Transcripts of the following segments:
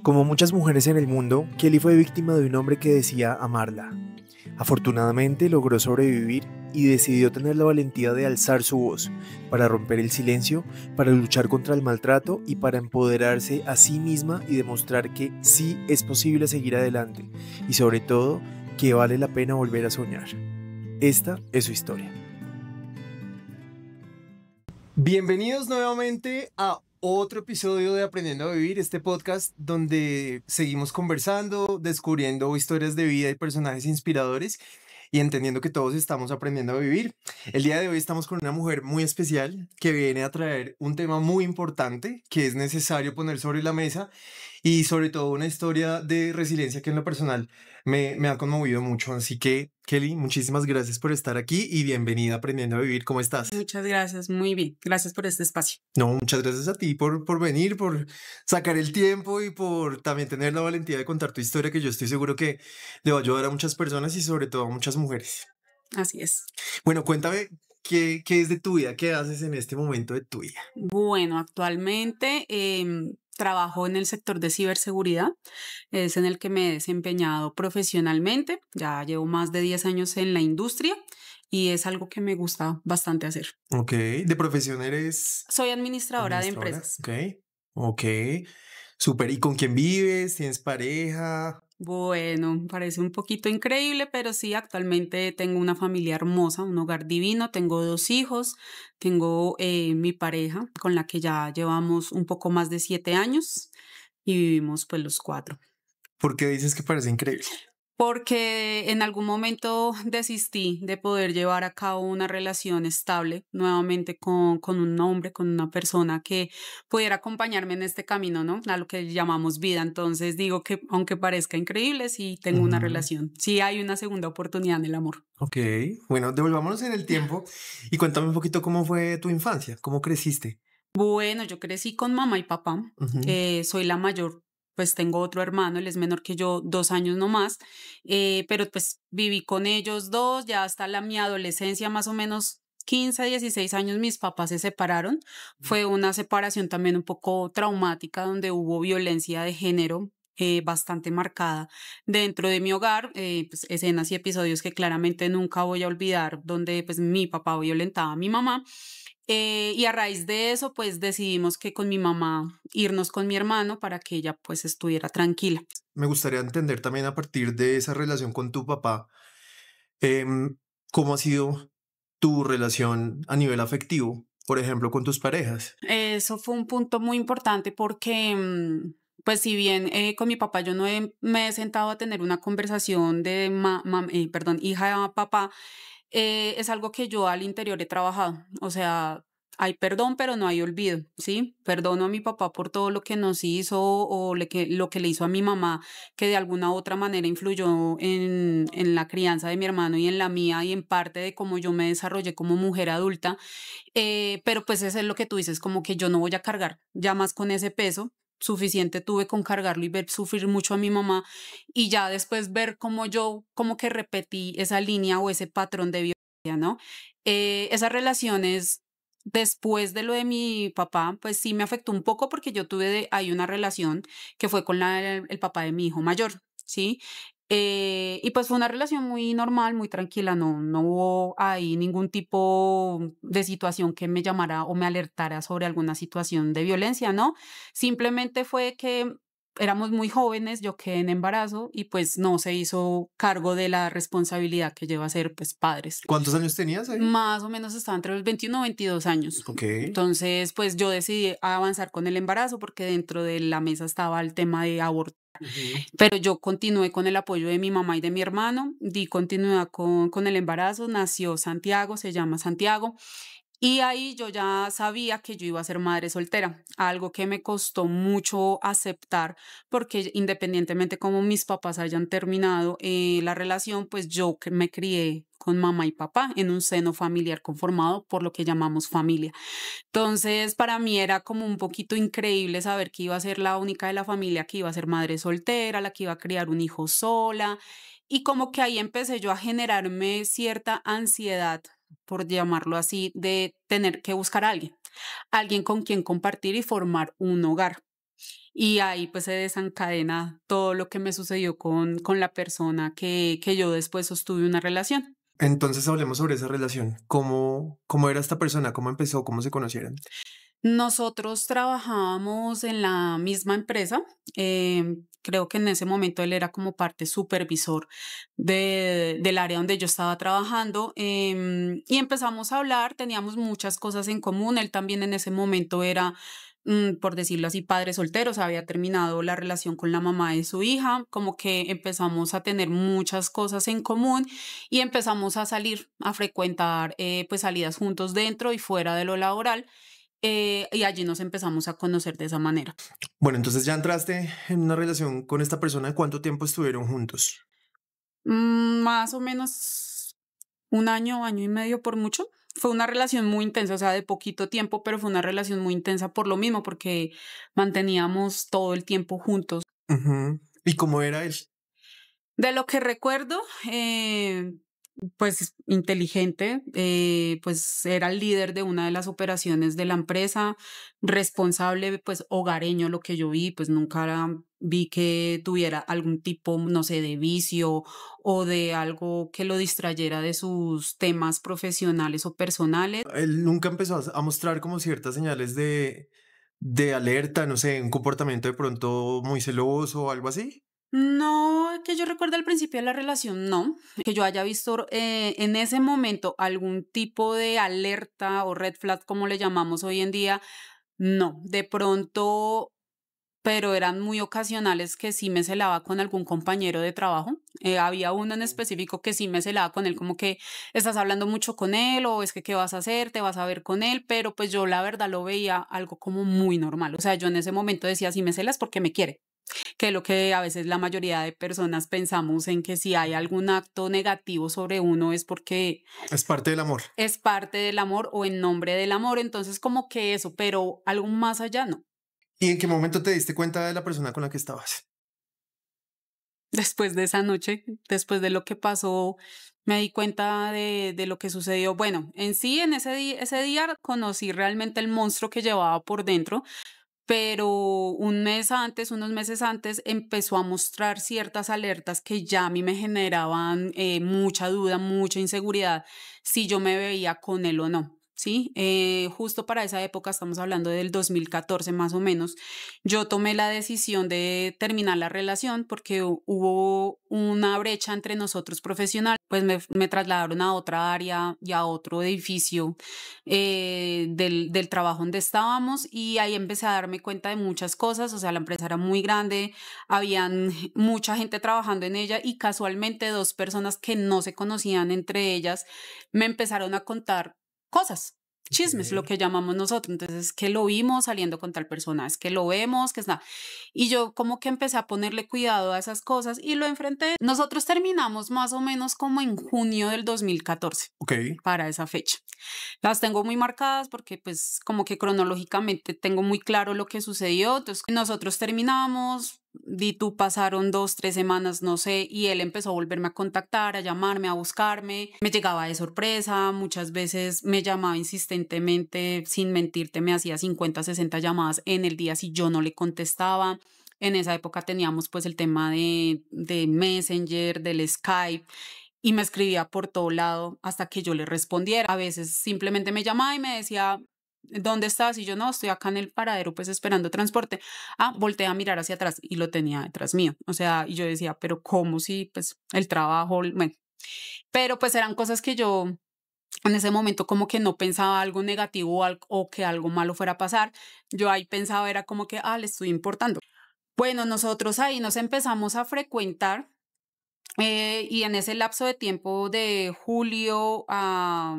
Como muchas mujeres en el mundo, Kelly fue víctima de un hombre que decía amarla. Afortunadamente logró sobrevivir y decidió tener la valentía de alzar su voz para romper el silencio, para luchar contra el maltrato y para empoderarse a sí misma y demostrar que sí es posible seguir adelante y sobre todo que vale la pena volver a soñar. Esta es su historia. Bienvenidos nuevamente a otro episodio de Aprendiendo a Vivir, este podcast donde seguimos conversando, descubriendo historias de vida y personajes inspiradores y entendiendo que todos estamos aprendiendo a vivir. El día de hoy estamos con una mujer muy especial que viene a traer un tema muy importante que es necesario poner sobre la mesa y sobre todo una historia de resiliencia que en lo personal me ha conmovido mucho. Así que, Kelly, muchísimas gracias por estar aquí y bienvenida a Aprendiendo a Vivir. ¿Cómo estás? Muchas gracias, muy bien. Gracias por este espacio. No, muchas gracias a ti por venir, por sacar el tiempo y por también tener la valentía de contar tu historia, que yo estoy seguro que le va a ayudar a muchas personas y sobre todo a muchas mujeres. Así es. Bueno, cuéntame qué es de tu vida, qué haces en este momento de tu vida. Bueno, actualmente trabajo en el sector de ciberseguridad. Es en el que me he desempeñado profesionalmente. Ya llevo más de 10 años en la industria y es algo que me gusta bastante hacer. Ok, de profesión eres Soy administradora de administradora. empresas. Ok, súper. ¿Y con quién vives? ¿Tienes pareja? Bueno, parece un poquito increíble, pero sí, actualmente tengo una familia hermosa, un hogar divino, tengo 2 hijos, tengo mi pareja con la que ya llevamos un poco más de 7 años y vivimos pues los 4. ¿Por qué dices que parece increíble? Porque en algún momento desistí de poder llevar a cabo una relación estable nuevamente con un hombre, con una persona que pudiera acompañarme en este camino, ¿no? A lo que llamamos vida. Entonces digo que aunque parezca increíble, sí tengo una Ujú. relación, sí hay una segunda oportunidad en el amor. Ok, bueno, devolvámonos en el tiempo y cuéntame un poquito cómo fue tu infancia, cómo creciste. Bueno, yo crecí con mamá y papá, Ujú. soy la mayor, pues tengo otro hermano, él es menor que yo, 2 años no más, pero pues viví con ellos dos, ya hasta mi adolescencia, más o menos 15, 16 años, mis papás se separaron. Fue una separación también un poco traumática, donde hubo violencia de género. Bastante marcada dentro de mi hogar, pues, escenas y episodios que claramente nunca voy a olvidar, donde pues mi papá violentaba a mi mamá. Y a raíz de eso, pues decidimos que con mi mamá irnos con mi hermano para que ella pues estuviera tranquila. Me gustaría entender también a partir de esa relación con tu papá, em, cómo ha sido tu relación a nivel afectivo, por ejemplo, con tus parejas. Eso fue un punto muy importante porque, pues si bien con mi papá yo no me he sentado a tener una conversación de, perdón, hija a papá, es algo que yo al interior he trabajado. O sea, hay perdón, pero no hay olvido, ¿sí? Perdono a mi papá por todo lo que nos hizo o lo que le hizo a mi mamá, que de alguna u otra manera influyó en la crianza de mi hermano y en la mía y en parte de cómo yo me desarrollé como mujer adulta. Pero pues eso es lo que tú dices, como que yo no voy a cargar ya más con ese peso. Suficiente tuve con cargarlo y ver sufrir mucho a mi mamá y ya después ver cómo yo como que repetí esa línea o ese patrón de violencia, ¿no? Esas relaciones después de lo de mi papá, pues sí me afectó un poco porque yo tuve hay una relación que fue con el papá de mi hijo mayor, ¿sí? Y pues fue una relación muy normal, muy tranquila, no hubo ahí ningún tipo de situación que me llamara o me alertara sobre alguna situación de violencia, ¿no? Simplemente fue que éramos muy jóvenes, yo quedé en embarazo y pues no se hizo cargo de la responsabilidad que lleva a ser pues padres. ¿Cuántos años tenías ahí? Más o menos estaba entre los 21 y 22 años. Ok. Entonces, pues yo decidí avanzar con el embarazo porque dentro de la mesa estaba el tema de aborto. Ujú. Pero yo continué con el apoyo de mi mamá y de mi hermano, di continuidad con el embarazo, nació Santiago, se llama Santiago, y ahí yo ya sabía que yo iba a ser madre soltera, algo que me costó mucho aceptar, porque independientemente como mis papás hayan terminado la relación, pues yo que me crié con mamá y papá en un seno familiar conformado por lo que llamamos familia. Entonces, para mí era como un poquito increíble saber que iba a ser la única de la familia que iba a ser madre soltera, la que iba a criar un hijo sola. Y como que ahí empecé yo a generarme cierta ansiedad, por llamarlo así, de tener que buscar a alguien con quien compartir y formar un hogar. y ahí pues se desencadena todo lo que me sucedió con la persona que yo después sostuve una relación. Entonces hablemos sobre esa relación. ¿Cómo era esta persona? ¿Cómo empezó? ¿Cómo se conocieron? Nosotros trabajábamos en la misma empresa. Creo que en ese momento él era como parte supervisor del área donde yo estaba trabajando, y empezamos a hablar, teníamos muchas cosas en común. Él también en ese momento era, por decirlo así, padre soltero, o sea, había terminado la relación con la mamá de su hija, como que empezamos a tener muchas cosas en común y empezamos a salir, a frecuentar pues salidas juntos dentro y fuera de lo laboral. Y allí nos empezamos a conocer de esa manera. Bueno, entonces ya entraste en una relación con esta persona. ¿Cuánto tiempo estuvieron juntos? Más o menos un año, año y medio por mucho. Fue una relación muy intensa, o sea, de poquito tiempo, pero fue una relación muy intensa por lo mismo, porque manteníamos todo el tiempo juntos. Ujú. ¿Y cómo era él? De lo que recuerdo, pues inteligente, pues era el líder de una de las operaciones de la empresa, responsable, pues hogareño, lo que yo vi, pues nunca vi que tuviera algún tipo, no sé, de vicio o de algo que lo distrayera de sus temas profesionales o personales. Él nunca empezó a mostrar como ciertas señales de alerta, no sé, un comportamiento de pronto muy celoso o algo así. No, que yo recuerde al principio de la relación, no. Que yo haya visto en ese momento algún tipo de alerta o red flag, como le llamamos hoy en día, no. De pronto, pero eran muy ocasionales que sí me celaba con algún compañero de trabajo. Había uno en específico que sí me celaba con él, como que estás hablando mucho con él o es que qué vas a hacer, te vas a ver con él, pero pues yo la verdad lo veía algo como muy normal. O sea, yo en ese momento decía, si me celas porque me quiere, que es lo que a veces la mayoría de personas pensamos en que si hay algún acto negativo sobre uno es porque Es parte del amor. es parte del amor o en nombre del amor. Entonces como que eso, pero algo más allá no. ¿Y en qué momento te diste cuenta de la persona con la que estabas? Después de esa noche, después de lo que pasó, me di cuenta de lo que sucedió. Bueno, en sí, en ese día conocí realmente el monstruo que llevaba por dentro, pero un mes antes, unos meses antes, empezó a mostrar ciertas alertas que ya a mí me generaban mucha duda, mucha inseguridad, si yo me veía con él o no. Sí, justo para esa época, estamos hablando del 2014 más o menos, yo tomé la decisión de terminar la relación porque hubo una brecha entre nosotros profesional, pues me trasladaron a otra área y a otro edificio del trabajo donde estábamos, y ahí empecé a darme cuenta de muchas cosas. O sea, la empresa era muy grande, habían mucha gente trabajando en ella y casualmente dos personas que no se conocían entre ellas me empezaron a contar cosas. Chismes, lo Ok. que llamamos nosotros. Entonces, que lo vimos saliendo con tal persona, es que lo vemos, que está. Y yo como que empecé a ponerle cuidado a esas cosas y lo enfrenté. Nosotros terminamos más o menos como en junio del 2014 Ok. para esa fecha. Las tengo muy marcadas porque pues como que cronológicamente tengo muy claro lo que sucedió. Entonces nosotros terminamos, di tú pasaron 2, 3 semanas, no sé, y él empezó a volverme a contactar, a llamarme, a buscarme. Me llegaba de sorpresa, muchas veces me llamaba insistentemente, sin mentirte, me hacía 50, 60 llamadas en el día si yo no le contestaba. En esa época teníamos pues el tema de Messenger, del Skype, y me escribía por todo lado hasta que yo le respondiera. A veces simplemente me llamaba y me decía, ¿dónde estás? Y yo no, estoy acá en el paradero, pues esperando transporte. Ah, volteé a mirar hacia atrás y lo tenía detrás mío. O sea, y yo decía, pero ¿cómo si pues el trabajo, bueno? Pero pues eran cosas que yo en ese momento como que no pensaba algo negativo o que algo malo fuera a pasar. Yo ahí pensaba era como que, le estoy importando. Bueno, nosotros ahí nos empezamos a frecuentar, y en ese lapso de tiempo de julio a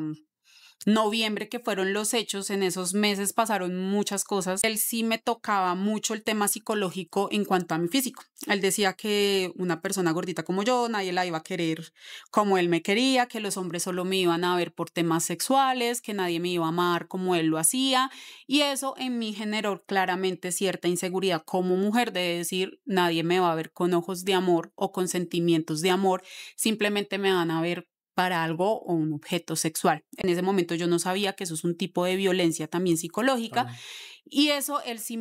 noviembre, que fueron los hechos, en esos meses pasaron muchas cosas. Él sí me tocaba mucho el tema psicológico en cuanto a mi físico. Él decía que una persona gordita como yo, nadie la iba a querer como él me quería, que los hombres solo me iban a ver por temas sexuales, que nadie me iba a amar como él lo hacía. Y eso en mí generó claramente cierta inseguridad como mujer de decir, nadie me va a ver con ojos de amor o con sentimientos de amor, simplemente me van a ver para algo o un objeto sexual. En ese momento yo no sabía que eso es un tipo de violencia también psicológica. Claro. Y eso él sí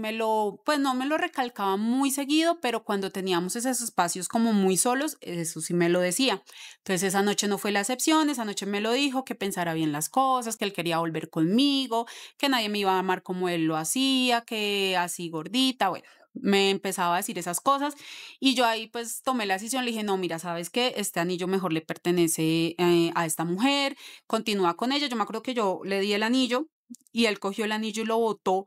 pues no me lo recalcaba muy seguido, pero cuando teníamos esos espacios como muy solos, eso sí me lo decía. Entonces esa noche no fue la excepción, esa noche me lo dijo, que pensara bien las cosas, que él quería volver conmigo, que nadie me iba a amar como él lo hacía, que así gordita, bueno. Me empezaba a decir esas cosas y yo ahí pues tomé la decisión, le dije, no, mira, ¿sabes qué? Este anillo mejor le pertenece a esta mujer, continúa con ella. Yo me acuerdo que yo le di el anillo y él cogió el anillo y lo botó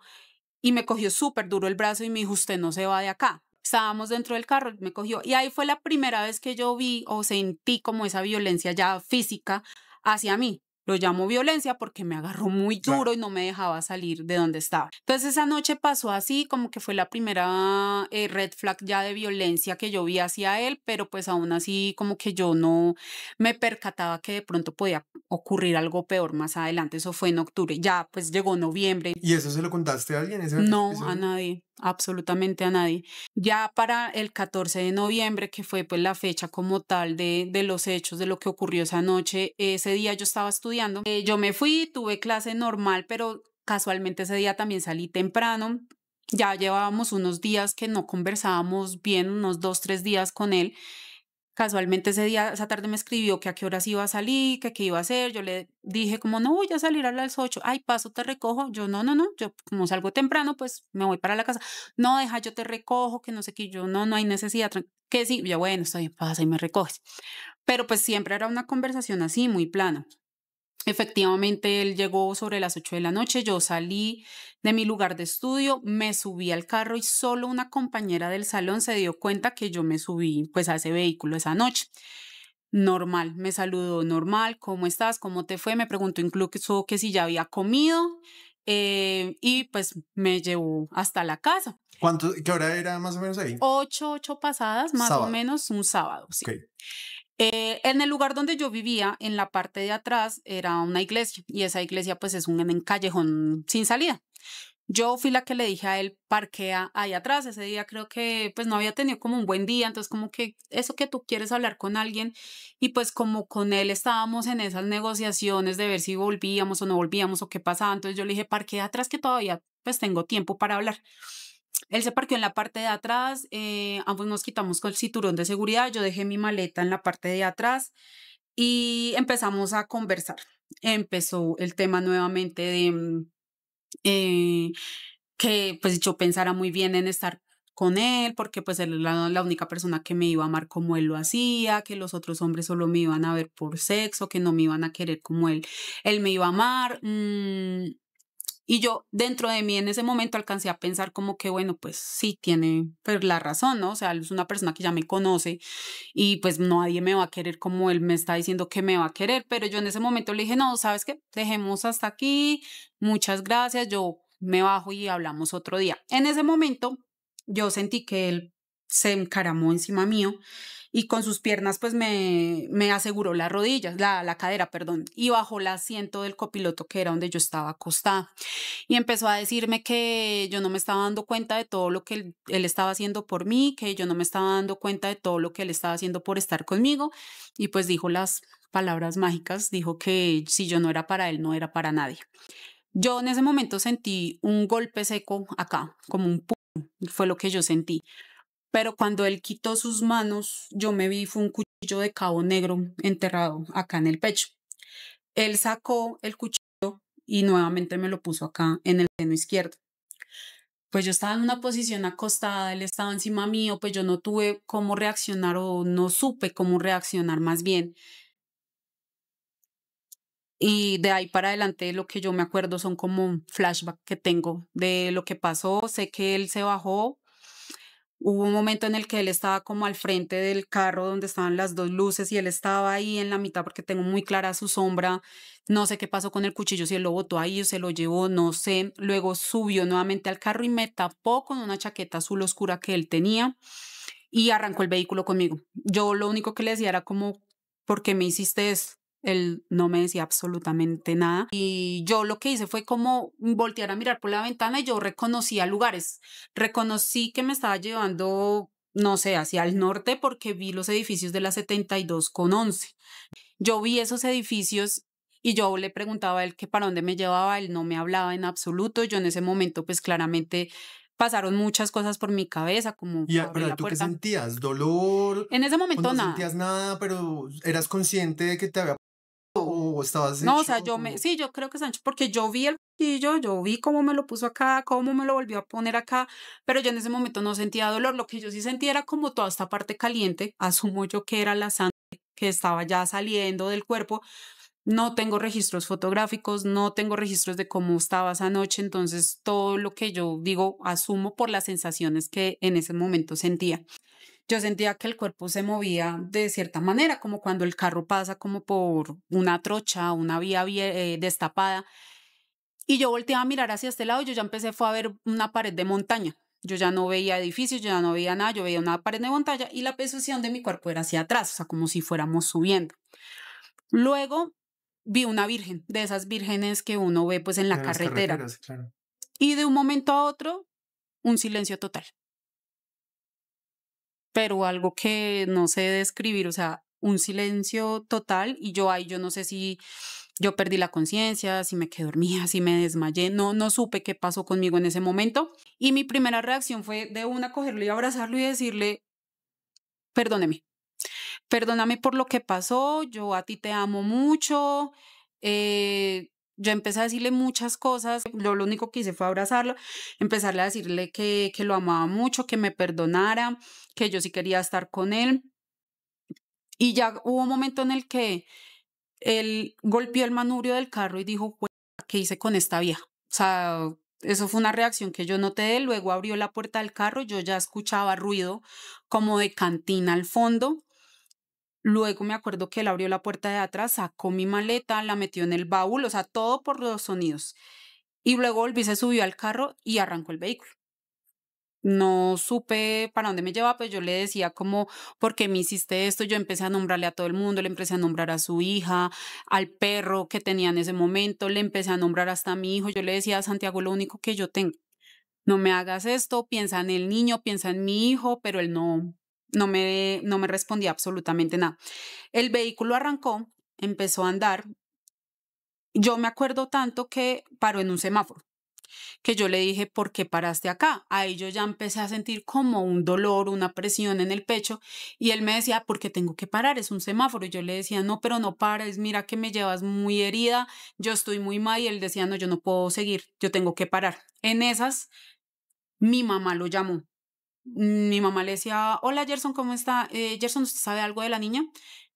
y me cogió súper duro el brazo y me dijo, usted no se va de acá. Estábamos dentro del carro, me cogió y ahí fue la primera vez que yo vi o sentí como esa violencia ya física hacia mí. Lo llamo violencia porque me agarró muy duro Claro. y no me dejaba salir de donde estaba. Entonces esa noche pasó así, como que fue la primera red flag ya de violencia que yo vi hacia él, pero pues aún así como que yo no me percataba que de pronto podía ocurrir algo peor más adelante. Eso fue en octubre. Ya pues llegó noviembre. ¿Y eso se lo contaste a alguien, ese No, a episodio? nadie, absolutamente a nadie. Ya para el 14 de noviembre, que fue pues la fecha como tal de los hechos, de lo que ocurrió esa noche, ese día yo estaba estudiando. Yo me fui, tuve clase normal, pero casualmente ese día también salí temprano. Ya llevábamos unos días que no conversábamos bien, unos 2, 3 días con él. Casualmente ese día, esa tarde me escribió que a qué horas iba a salir, que qué iba a hacer. Yo le dije como, no voy a salir a las 8. Ay, paso, te recojo. Yo, no, no, no. Yo como salgo temprano, pues me voy para la casa. No, deja, yo te recojo, que no sé qué. Yo, no, no hay necesidad. Que sí, yo, bueno, está bien, pasa y me recoges. Pero pues siempre era una conversación así, muy plana. Efectivamente, él llegó sobre las 8 de la noche, yo salí de mi lugar de estudio, me subí al carro y solo una compañera del salón se dio cuenta que yo me subí pues a ese vehículo esa noche. Normal, me saludó normal, ¿cómo estás? ¿Cómo te fue? Me preguntó incluso que si ya había comido y pues me llevó hasta la casa. ¿Qué hora era más o menos ahí? 8 pasadas, más o Sábado. menos un sábado, Ok. sí. En el lugar donde yo vivía, en la parte de atrás, era una iglesia y esa iglesia pues es un callejón sin salida. Yo fui la que le dije a él, parquea ahí atrás. Ese día creo que pues no había tenido como un buen día, entonces como que eso que tú quieres hablar con alguien y pues como con él estábamos en esas negociaciones de ver si volvíamos o no volvíamos o qué pasaba, entonces yo le dije, parquea atrás que todavía pues tengo tiempo para hablar. Él se parqueó en la parte de atrás, ambos nos quitamos con el cinturón de seguridad, yo dejé mi maleta en la parte de atrás y empezamos a conversar. Empezó el tema nuevamente de eh, que pues yo pensara muy bien en estar con él, porque pues él era la única persona que me iba a amar como él lo hacía, que los otros hombres solo me iban a ver por sexo, que no me iban a querer como él me iba a amar. Y yo dentro de mí en ese momento alcancé a pensar como que, bueno, pues sí, tiene pues la razón, ¿no? O sea, él es una persona que ya me conoce y pues nadie me va a querer como él me está diciendo que me va a querer, pero yo en ese momento le dije, no, ¿sabes qué? Dejemos hasta aquí, muchas gracias, yo me bajo y hablamos otro día. En ese momento yo sentí que él se encaramó encima mío y con sus piernas pues me aseguró las rodillas, la cadera, perdón, y bajó el asiento del copiloto que era donde yo estaba acostada y empezó a decirme que yo no me estaba dando cuenta de todo lo que él estaba haciendo por mí, que yo no me estaba dando cuenta de todo lo que él estaba haciendo por estar conmigo y pues dijo las palabras mágicas, dijo que si yo no era para él, no era para nadie. Yo en ese momento sentí un golpe seco acá, como un fue lo que yo sentí. Pero cuando él quitó sus manos, yo me vi, fue un cuchillo de cabo negro enterrado acá en el pecho. Él sacó el cuchillo y nuevamente me lo puso acá en el seno izquierdo. Pues yo estaba en una posición acostada, él estaba encima mío, pues yo no tuve cómo reaccionar o no supe cómo reaccionar más bien. Y de ahí para adelante lo que yo me acuerdo son como un flashback que tengo de lo que pasó. Sé que él se bajó. Hubo un momento en el que él estaba como al frente del carro donde estaban las dos luces y él estaba ahí en la mitad porque tengo muy clara su sombra. No sé qué pasó con el cuchillo, si él lo botó ahí o se lo llevó, no sé. Luego subió nuevamente al carro y me tapó con una chaqueta azul oscura que él tenía y arrancó el vehículo conmigo. Yo lo único que le decía era como, ¿por qué me hiciste esto? Él no me decía absolutamente nada. Y yo lo que hice fue como voltear a mirar por la ventana y yo reconocía lugares. Reconocí que me estaba llevando, no sé, hacia el norte porque vi los edificios de la 72 con 11. Yo vi esos edificios y yo le preguntaba a él que para dónde me llevaba, él no me hablaba en absoluto. Yo en ese momento, pues claramente pasaron muchas cosas por mi cabeza, como abrí Pero la ¿tú qué puerta. sentías? ¿Dolor? En ese ¿O momento no nada. sentías nada, pero eras consciente de que te había pasado o estabas No, o hecho sea, como... sí, yo creo que Sancho, porque yo vi el cuchillo, yo vi cómo me lo puso acá, cómo me lo volvió a poner acá, pero yo en ese momento no sentía dolor. Lo que yo sí sentía era como toda esta parte caliente, asumo yo que era la sangre que estaba ya saliendo del cuerpo. No tengo registros fotográficos, no tengo registros de cómo estaba esa noche, entonces todo lo que yo digo asumo por las sensaciones que en ese momento sentía. Yo sentía que el cuerpo se movía de cierta manera, como cuando el carro pasa como por una trocha, una vía destapada, y yo volteaba a mirar hacia este lado y yo ya empecé fue a ver una pared de montaña. Yo ya no veía edificios, yo ya no veía nada, yo veía una pared de montaña y la posición de mi cuerpo era hacia atrás, o sea, como si fuéramos subiendo. Luego vi una virgen, de esas vírgenes que uno ve pues en la En las carretera, carreteras, claro. y de un momento a otro, un silencio total, pero algo que no sé describir, o sea, un silencio total y yo ahí, yo no sé si yo perdí la conciencia, si me quedé dormida, si me desmayé, no supe qué pasó conmigo en ese momento y mi primera reacción fue de una cogerlo y abrazarlo y decirle, perdóneme, perdóname por lo que pasó, yo a ti te amo mucho. Yo empecé a decirle muchas cosas, yo lo único que hice fue abrazarlo, empezarle a decirle que lo amaba mucho, que me perdonara, que yo sí quería estar con él. Y ya hubo un momento en el que él golpeó el manubrio del carro y dijo, "Jue- ¿qué hice con esta vieja?". O sea, eso fue una reacción que yo noté de él. Luego abrió la puerta del carro, yo ya escuchaba ruido como de cantina al fondo. Luego me acuerdo que él abrió la puerta de atrás, sacó mi maleta, la metió en el baúl, o sea, todo por los sonidos. Y luego volví, se subió al carro y arrancó el vehículo. No supe para dónde me llevaba, pues yo le decía como, ¿por qué me hiciste esto? Yo empecé a nombrarle a todo el mundo, le empecé a nombrar a su hija, al perro que tenía en ese momento, le empecé a nombrar hasta a mi hijo. Yo le decía a Santiago, lo único que yo tengo, no me hagas esto, piensa en el niño, piensa en mi hijo, pero él no me respondía absolutamente nada. El vehículo arrancó, empezó a andar. Yo me acuerdo tanto que paró en un semáforo, que yo le dije, ¿por qué paraste acá? Ahí yo ya empecé a sentir como un dolor, una presión en el pecho y él me decía, ¿por qué tengo que parar? Es un semáforo. Y yo le decía, no, pero no pares, mira que me llevas muy herida, yo estoy muy mal y él decía, no, yo no puedo seguir, yo tengo que parar. En esas, mi mamá lo llamó. Mi mamá le decía, hola Gerson, ¿cómo está? Gerson, ¿usted sabe algo de la niña?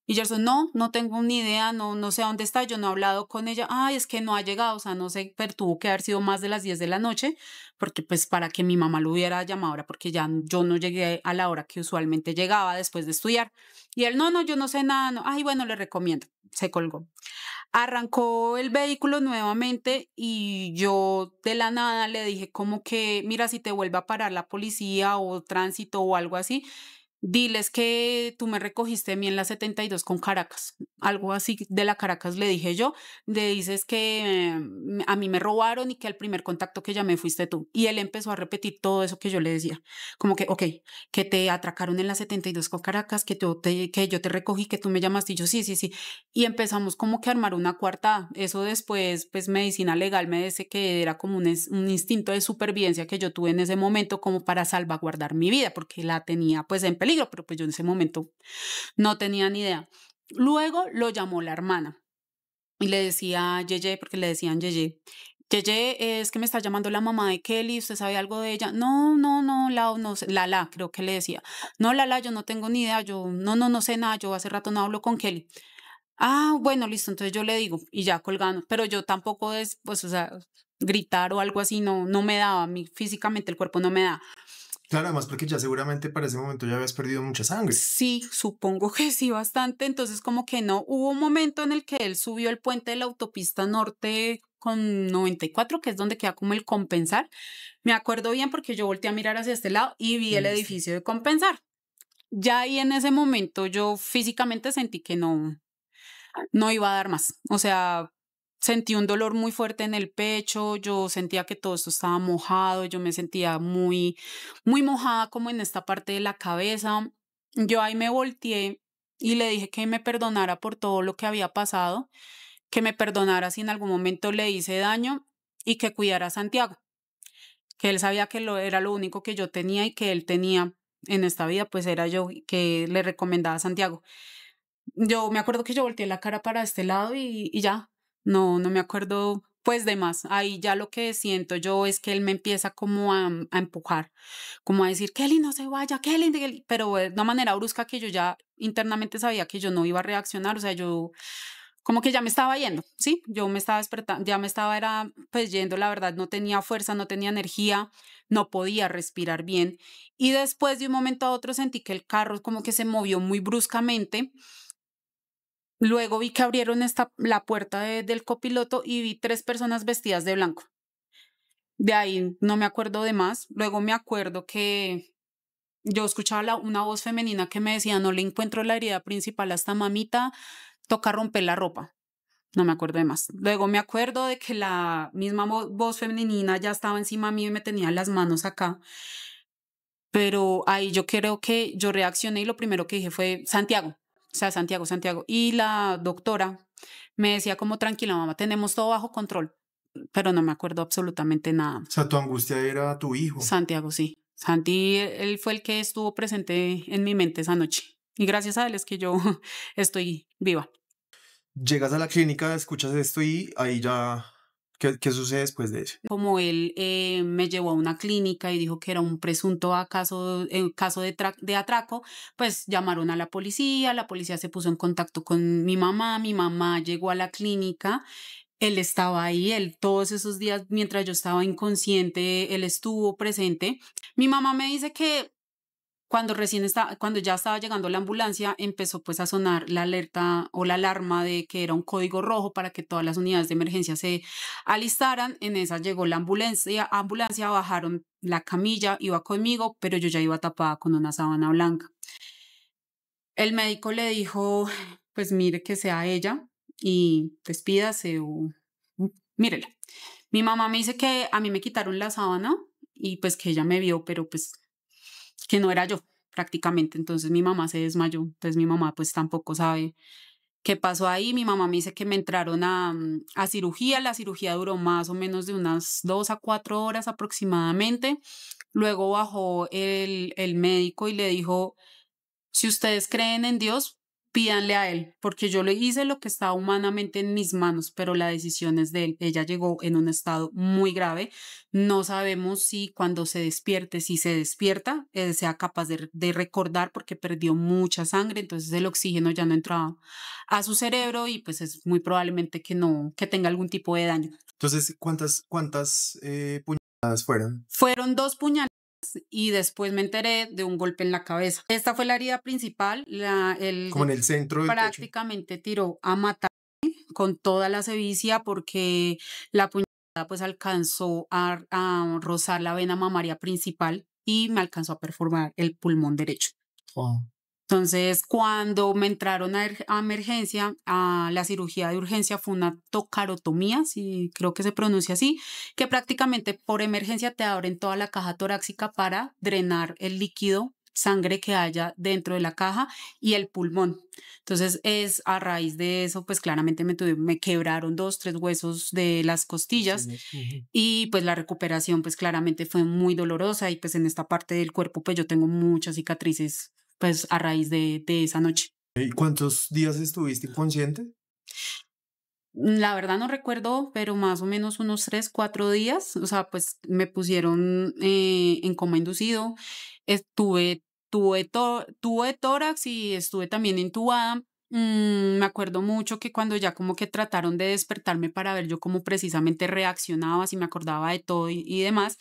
Y Gerson, no tengo ni idea, no sé dónde está, yo no he hablado con ella. Ay, es que no ha llegado, o sea, no sé, pero tuvo que haber sido más de las 10 de la noche, porque pues para que mi mamá lo hubiera llamado ahora, porque ya yo no llegué a la hora que usualmente llegaba después de estudiar. Y él, no, yo no sé nada, no. Ay, bueno, le recomiendo. Se colgó. Arrancó el vehículo nuevamente y yo de la nada le dije como que, mira, si te vuelve a parar la policía o tránsito o algo así, diles que tú me recogiste a mí en la 72 con Caracas. Algo así de la Caracas le dije yo. Le dices que a mí me robaron y que el primer contacto que llamé fuiste tú. Y él empezó a repetir todo eso que yo le decía. Como que, ok, que te atracaron en la 72 con Caracas, que yo te recogí, que tú me llamaste. Y yo, sí. Y empezamos como que a armar una coartada. Eso después, pues medicina legal me dice que era como un instinto de supervivencia que yo tuve en ese momento como para salvaguardar mi vida, porque la tenía pues en peligro, pero pues yo en ese momento no tenía ni idea. Luego lo llamó la hermana y le decía Yeye, porque le decían Yeye. Yeye, es que me está llamando la mamá de Kelly, ¿usted sabe algo de ella? No, no sé, Lala, creo que le decía. No, Lala, yo no tengo ni idea, yo no sé nada, yo hace rato no hablo con Kelly. Ah, bueno, listo, entonces yo le digo y ya colgando, pero yo tampoco es, pues, o sea, gritar o algo así no me daba, a mí físicamente el cuerpo no me da. Claro, además porque ya seguramente para ese momento ya habías perdido mucha sangre. Sí, supongo que sí, bastante, entonces como que no, hubo un momento en el que él subió el puente de la autopista norte con 94, que es donde queda como el Compensar. Me acuerdo bien porque yo volteé a mirar hacia este lado y vi el Listo. edificio de Compensar. Ya ahí en ese momento yo físicamente sentí que no iba a dar más. O sea, sentí un dolor muy fuerte en el pecho, yo sentía que todo esto estaba mojado, yo me sentía muy mojada como en esta parte de la cabeza. Yo ahí me volteé y le dije que me perdonara por todo lo que había pasado, que me perdonara si en algún momento le hice daño y que cuidara a Santiago, que él sabía que era lo único que yo tenía y que él tenía en esta vida, pues era yo, y que le recomendaba a Santiago. Yo me acuerdo que yo volteé la cara para este lado y ya, no me acuerdo pues de más. Ahí ya lo que siento yo es que él me empieza como a empujar, como a decir, Kelly, no se vaya, Kelly, Kelly", pero de una manera brusca que yo ya internamente sabía que yo no iba a reaccionar, o sea, yo como que ya me estaba yendo, ¿sí? Yo me estaba despertando, ya me estaba era pues yendo, la verdad, no tenía fuerza, no tenía energía, no podía respirar bien. Y después de un momento a otro sentí que el carro como que se movió muy bruscamente. Luego vi que abrieron la puerta del copiloto y vi 3 personas vestidas de blanco. De ahí no me acuerdo de más. Luego me acuerdo que yo escuchaba una voz femenina que me decía, no le encuentro la herida principal a esta mamita, toca romper la ropa. No me acuerdo de más. Luego me acuerdo de que la misma voz femenina ya estaba encima mío y me tenía las manos acá. Pero ahí yo creo que yo reaccioné y lo primero que dije fue Santiago, o sea, Santiago, Santiago. Y la doctora me decía como tranquila, mamá, tenemos todo bajo control, pero no me acuerdo absolutamente nada. O sea, tu angustia era tu hijo. Santiago, sí. Santi, él fue el que estuvo presente en mi mente esa noche. Y gracias a él es que yo estoy viva. Llegas a la clínica, escuchas esto y ahí ya, ¿qué sucede después de eso? Como él me llevó a una clínica y dijo que era un presunto caso de atraco, pues llamaron a la policía se puso en contacto con mi mamá llegó a la clínica, él estaba ahí, él todos esos días mientras yo estaba inconsciente, él estuvo presente. Mi mamá me dice que cuando ya estaba llegando la ambulancia, empezó pues a sonar la alerta o la alarma de que era un código rojo para que todas las unidades de emergencia se alistaran. En esa llegó la ambulancia, bajaron la camilla, iba conmigo, pero yo ya iba tapada con una sábana blanca. El médico le dijo, pues mire que sea ella y despídase o mírela. Mi mamá me dice que a mí me quitaron la sábana y pues que ella me vio, pero pues que no era yo prácticamente. Entonces mi mamá se desmayó. Entonces mi mamá pues tampoco sabe qué pasó ahí. Mi mamá me dice que me entraron a cirugía. La cirugía duró más o menos de unas 2 a 4 horas aproximadamente. Luego bajó el médico y le dijo, si ustedes creen en Dios, pídanle a Él, porque yo le hice lo que estaba humanamente en mis manos, pero la decisión es de Él. Ella llegó en un estado muy grave. No sabemos si cuando se despierte, si se despierta, él sea capaz de recordar porque perdió mucha sangre, entonces el oxígeno ya no entraba a su cerebro y pues es muy probablemente que no, que tenga algún tipo de daño. Entonces, ¿cuántas puñaladas fueron? Fueron 2 puñaladas y después me enteré de un golpe en la cabeza. Esta fue la herida principal. Como en el centro del pecho. Prácticamente tiró a matar con toda la sevicia porque la puñalada pues alcanzó a rozar la vena mamaria principal y me alcanzó a perforar el pulmón derecho. Oh. Entonces, cuando me entraron a emergencia, a la cirugía de urgencia fue una tocarotomía, si creo que se pronuncia así, que prácticamente por emergencia te abren toda la caja torácica para drenar el líquido, sangre que haya dentro de la caja y el pulmón. Entonces, es a raíz de eso, pues claramente me quebraron 2, 3 huesos de las costillas y pues la recuperación, pues claramente fue muy dolorosa y pues en esta parte del cuerpo, pues yo tengo muchas cicatrices pues a raíz de esa noche. ¿Y cuántos días estuviste inconsciente? La verdad no recuerdo, pero más o menos unos 3, 4 días. O sea, pues me pusieron en coma inducido. Estuve, tuve tórax y estuve también intubada. Me acuerdo mucho que cuando ya como que trataron de despertarme para ver yo cómo precisamente reaccionaba, si me acordaba de todo y demás.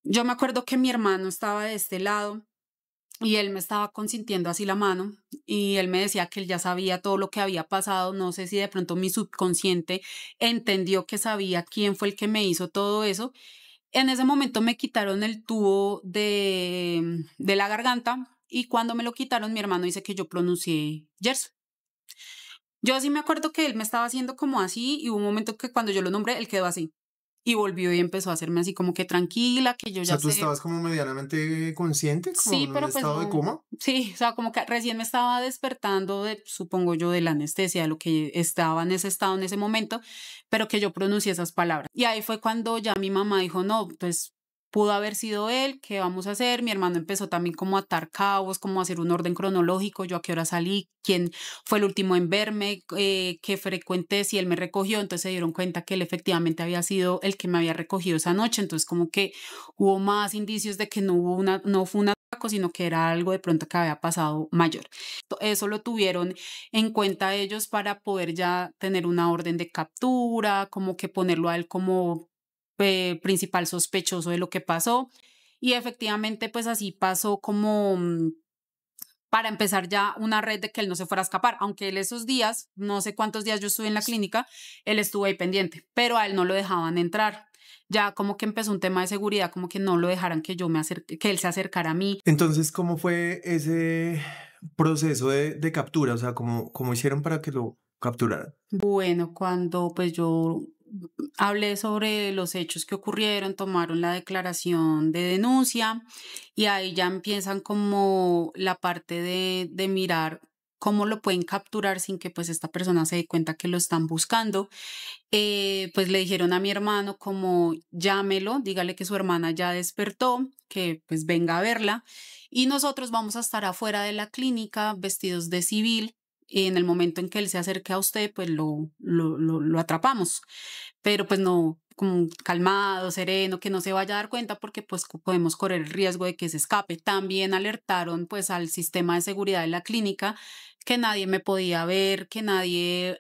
Yo me acuerdo que mi hermano estaba de este lado y él me estaba consintiendo así la mano y él me decía que él ya sabía todo lo que había pasado. No sé si de pronto mi subconsciente entendió que sabía quién fue el que me hizo todo eso. En ese momento me quitaron el tubo de la garganta y cuando me lo quitaron mi hermano dice que yo pronuncié Gerson. Yo sí me acuerdo que él me estaba haciendo como así y hubo un momento que cuando yo lo nombré él quedó así. y volvió y empezó a hacerme así como que tranquila, que yo O ya sea, tú sé. estabas como medianamente consciente, como Sí, en un pero pues estado de no, coma. sí, o sea, como que recién me estaba despertando de, supongo yo, de la anestesia, de lo que estaba en ese estado en ese momento, pero que yo pronuncié esas palabras. Y ahí fue cuando ya mi mamá dijo, no, pues pudo haber sido él, ¿qué vamos a hacer? Mi hermano empezó también como a atar cabos, como a hacer un orden cronológico, yo a qué hora salí, quién fue el último en verme, qué frecuenté, si él me recogió, entonces se dieron cuenta que él efectivamente había sido el que me había recogido esa noche, entonces como que hubo más indicios de que no fue un atraco, sino que era algo de pronto que había pasado mayor. Eso lo tuvieron en cuenta ellos para poder ya tener una orden de captura, como que ponerlo a él como principal sospechoso de lo que pasó. Y efectivamente, pues así pasó como para empezar ya una red de que él no se fuera a escapar, aunque él esos días, no sé cuántos días yo estuve en la clínica, él estuvo ahí pendiente, pero a él no lo dejaban entrar. Ya como que empezó un tema de seguridad, como que no lo dejaran que yo me acerque, que él se acercara a mí. Entonces, ¿cómo fue ese proceso de captura? O sea, ¿cómo hicieron para que lo capturaran? Bueno, cuando pues yo hablé sobre los hechos que ocurrieron, tomaron la declaración de denuncia y ahí ya empiezan como la parte de mirar cómo lo pueden capturar sin que pues esta persona se dé cuenta que lo están buscando. Pues le dijeron a mi hermano como llámelo, dígale que su hermana ya despertó, que pues venga a verla y nosotros vamos a estar afuera de la clínica vestidos de civil. Y en el momento en que él se acerque a usted, pues lo atrapamos, pero pues no, como calmado, sereno, que no se vaya a dar cuenta porque pues podemos correr el riesgo de que se escape. También alertaron pues al sistema de seguridad de la clínica que nadie me podía ver, que nadie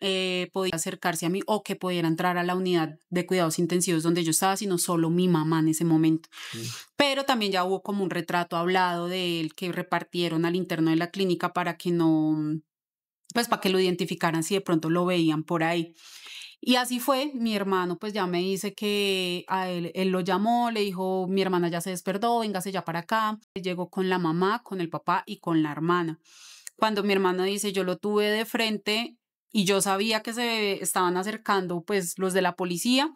podía acercarse a mí o que pudiera entrar a la unidad de cuidados intensivos donde yo estaba, sino solo mi mamá en ese momento. Mm. Pero también ya hubo como un retrato hablado de él que repartieron al interno de la clínica para que no, pues para que lo identificaran si de pronto lo veían por ahí. Y así fue, mi hermano pues ya me dice que a él lo llamó, le dijo, mi hermana ya se despertó, véngase ya para acá. Llegó con la mamá, con el papá y con la hermana. Cuando mi hermano dice, yo lo tuve de frente y yo sabía que se estaban acercando pues los de la policía,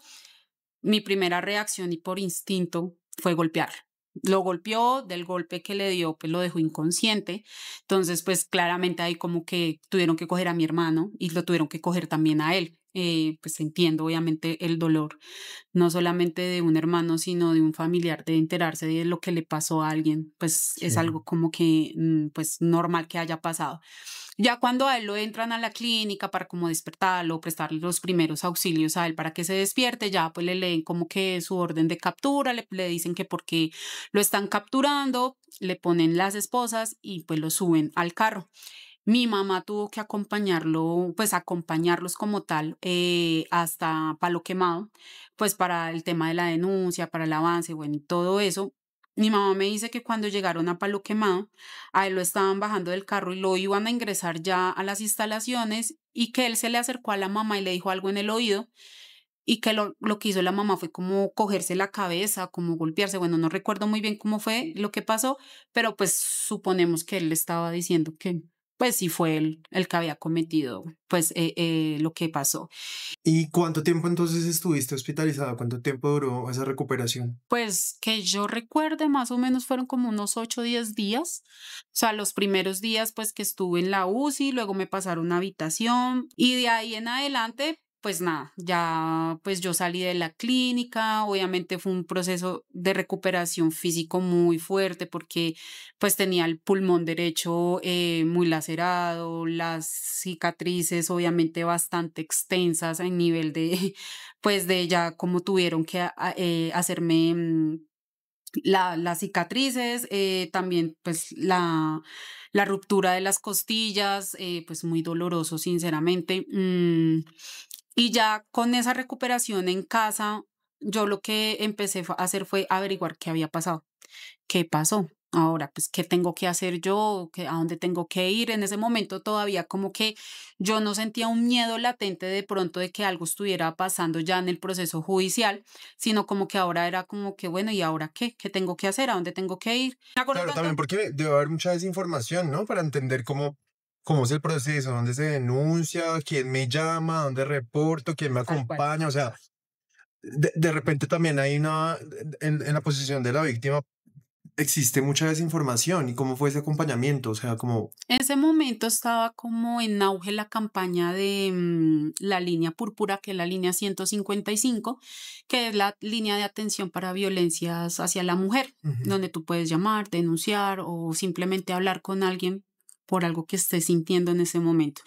mi primera reacción y por instinto fue golpearlo. Lo golpeó, del golpe que le dio, pues lo dejó inconsciente. Entonces, pues claramente ahí como que tuvieron que coger a mi hermano y lo tuvieron que coger también a él. Pues entiendo obviamente el dolor, no solamente de un hermano, sino de un familiar, de enterarse de lo que le pasó a alguien, pues es Sí. algo como que pues normal que haya pasado. Ya cuando a él lo entran a la clínica para como despertarlo, prestarle los primeros auxilios a él para que se despierte, ya pues le leen como que su orden de captura, le dicen que por qué lo están capturando, le ponen las esposas y pues lo suben al carro. Mi mamá tuvo que acompañarlo, pues acompañarlos como tal hasta Palo Quemado, pues para el tema de la denuncia, para el avance, bueno, y todo eso. Mi mamá me dice que cuando llegaron a Palo Quemado, a él lo estaban bajando del carro y lo iban a ingresar ya a las instalaciones y que él se le acercó a la mamá y le dijo algo en el oído y que lo que hizo la mamá fue como cogerse la cabeza, como golpearse. Bueno, no recuerdo muy bien cómo fue lo que pasó, pero pues suponemos que él le estaba diciendo que pues sí fue él el que había cometido pues lo que pasó. ¿Y cuánto tiempo entonces estuviste hospitalizada? ¿Cuánto tiempo duró esa recuperación? Pues que yo recuerde, más o menos fueron como unos 8 o 10 días. O sea, los primeros días pues que estuve en la UCI, luego me pasaron a una habitación y de ahí en adelante, pues nada, ya pues yo salí de la clínica. Obviamente fue un proceso de recuperación físico muy fuerte porque pues tenía el pulmón derecho muy lacerado, las cicatrices obviamente bastante extensas en nivel de pues de ya como tuvieron que hacerme las cicatrices, también pues la ruptura de las costillas, pues muy doloroso, sinceramente. Y ya con esa recuperación en casa, yo lo que empecé a hacer fue averiguar qué había pasado. ¿Qué pasó? Ahora, pues, ¿qué tengo que hacer yo? ¿A dónde tengo que ir? En ese momento todavía como que yo no sentía un miedo latente de pronto de que algo estuviera pasando ya en el proceso judicial, sino como que ahora era como que, bueno, ¿y ahora qué? ¿Qué tengo que hacer? ¿A dónde tengo que ir? Me acuerdo Claro, también tanto. porque debe haber mucha desinformación, ¿no? Para entender cómo es el proceso, dónde se denuncia, quién me llama, dónde reporto, quién me Tal cual. acompaña. O sea, de repente también hay en la posición de la víctima, existe mucha desinformación. ¿Y cómo fue ese acompañamiento? O sea, como, En ese momento estaba como en auge la campaña de la línea púrpura, que es la línea 155, que es la línea de atención para violencias hacia la mujer, ujú, donde tú puedes llamar, denunciar o simplemente hablar con alguien por algo que estés sintiendo en ese momento.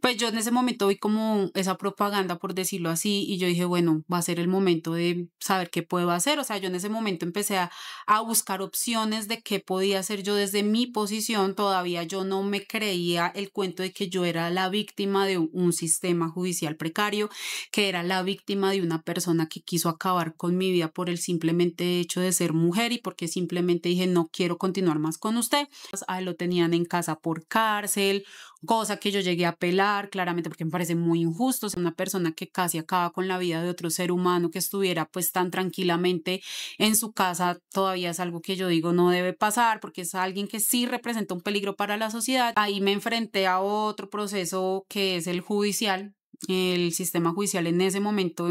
Pues yo en ese momento vi como esa propaganda, por decirlo así, y yo dije, bueno, va a ser el momento de saber qué puedo hacer. O sea, yo en ese momento empecé a buscar opciones de qué podía hacer yo desde mi posición. Todavía yo no me creía el cuento de que yo era la víctima de un sistema judicial precario, que era la víctima de una persona que quiso acabar con mi vida por el simplemente hecho de ser mujer y porque simplemente dije, no quiero continuar más con usted. A él lo tenían en casa por cárcel, cosa que yo llegué a apelar claramente porque me parece muy injusto. O sea, una persona que casi acaba con la vida de otro ser humano que estuviera pues tan tranquilamente en su casa, todavía es algo que yo digo no debe pasar porque es alguien que sí representa un peligro para la sociedad. Ahí me enfrenté a otro proceso que es el judicial. El sistema judicial en ese momento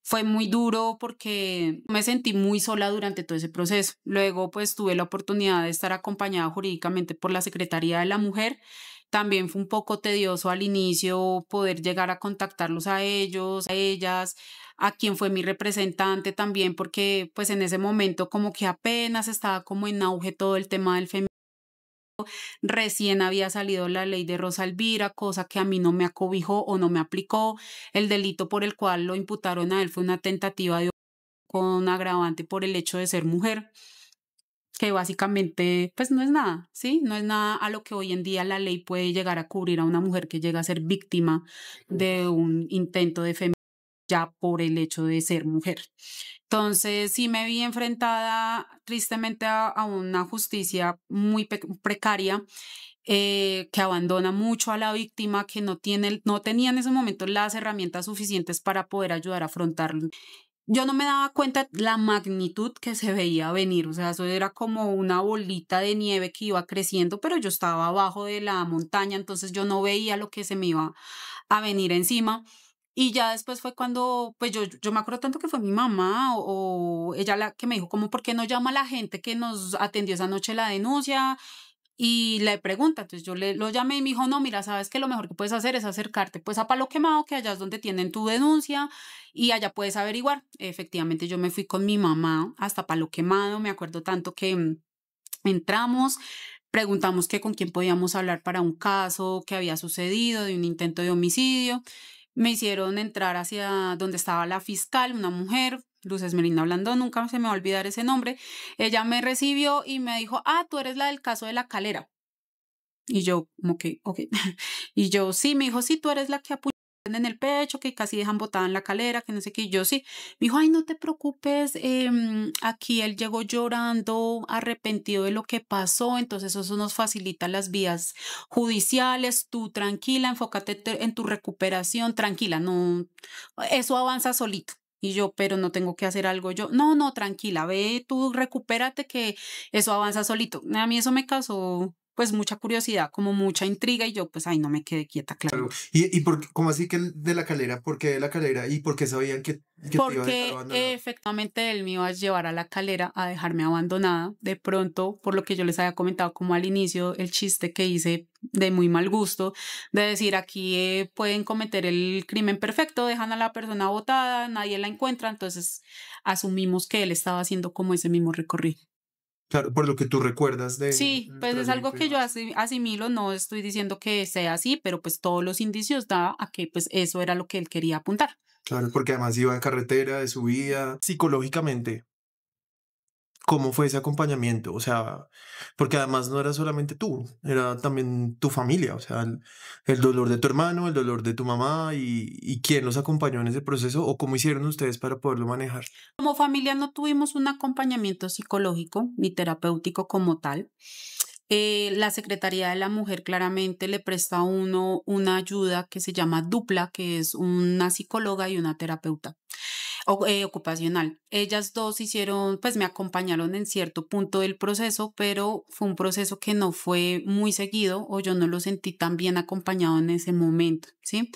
fue muy duro porque me sentí muy sola durante todo ese proceso. Luego, pues tuve la oportunidad de estar acompañada jurídicamente por la Secretaría de la Mujer. También fue un poco tedioso al inicio poder llegar a contactarlos a ellos, a ellas, a quien fue mi representante también, porque pues en ese momento como que apenas estaba como en auge todo el tema del feminismo. Recién había salido la ley de Rosa Elvira, cosa que a mí no me acobijó o no me aplicó. El delito por el cual lo imputaron a él fue una tentativa de con agravante por el hecho de ser mujer, que básicamente pues no es nada, ¿sí? No es nada a lo que hoy en día la ley puede llegar a cubrir a una mujer que llega a ser víctima de un intento de femicidio ya por el hecho de ser mujer. Entonces, sí me vi enfrentada tristemente a una justicia muy precaria, que abandona mucho a la víctima, que no tenía en ese momento las herramientas suficientes para poder ayudar a afrontarlo. Yo no me daba cuenta la magnitud que se veía venir, o sea, eso era como una bolita de nieve que iba creciendo, pero yo estaba abajo de la montaña, entonces yo no veía lo que se me iba a venir encima. Y ya después fue cuando, pues yo me acuerdo tanto que fue mi mamá o ella la que me dijo, como, ¿por qué no llama a la gente que nos atendió esa noche la denuncia? Y le pregunta, entonces lo llamé y me dijo, no, mira, sabes que lo mejor que puedes hacer es acercarte pues a Palo Quemado, que allá es donde tienen tu denuncia y allá puedes averiguar. Efectivamente, yo me fui con mi mamá hasta Palo Quemado, me acuerdo tanto que entramos, preguntamos que con quién podíamos hablar para un caso que había sucedido de un intento de homicidio. Me hicieron entrar hacia donde estaba la fiscal, una mujer, Luz Esmeralda Blandón, nunca se me va a olvidar ese nombre. Ella me recibió y me dijo, ah, tú eres la del caso de la Calera. Y yo, como que, ok. Y yo, sí, me dijo, sí, tú eres la que apuñalan en el pecho, que casi dejan botada en la calera, que no sé qué. Y yo, sí. Me dijo, ay, no te preocupes, aquí él llegó llorando, arrepentido de lo que pasó, entonces eso nos facilita las vías judiciales. Tú tranquila, enfócate en tu recuperación, tranquila, no, eso avanza solito. Y yo, pero no tengo que hacer algo yo. No, no, tranquila, ve tú, recupérate que eso avanza solito. A mí eso me causó pues mucha curiosidad, como mucha intriga y yo pues ahí no me quedé quieta, claro. claramente. ¿Y cómo así que de la calera? ¿Por qué de la calera? ¿Y por qué sabían que te iba a dejar Porque abandonado? efectivamente él me iba a llevar a la calera a dejarme abandonada. De pronto, por lo que yo les había comentado como al inicio, el chiste que hice de muy mal gusto, de decir aquí pueden cometer el crimen perfecto, dejan a la persona botada, nadie la encuentra, entonces asumimos que él estaba haciendo como ese mismo recorrido. Claro, por lo que tú recuerdas Sí, del pues es algo trayecto y que yo demás. asimilo, no estoy diciendo que sea así, pero pues todos los indicios da a que pues eso era lo que él quería apuntar. Claro, porque además iba en carretera, de subida. Psicológicamente, ¿cómo fue ese acompañamiento? O sea, porque además no era solamente tú, era también tu familia, o sea, el dolor de tu hermano, el dolor de tu mamá y quién los acompañó en ese proceso o cómo hicieron ustedes para poderlo manejar. Como familia no tuvimos un acompañamiento psicológico ni terapéutico como tal. La Secretaría de la Mujer claramente le presta a uno una ayuda que se llama dupla, que es una psicóloga y una terapeuta ocupacional. Ellas dos hicieron, pues me acompañaron en cierto punto del proceso, pero fue un proceso que no fue muy seguido o yo no lo sentí tan bien acompañado en ese momento, ¿sí?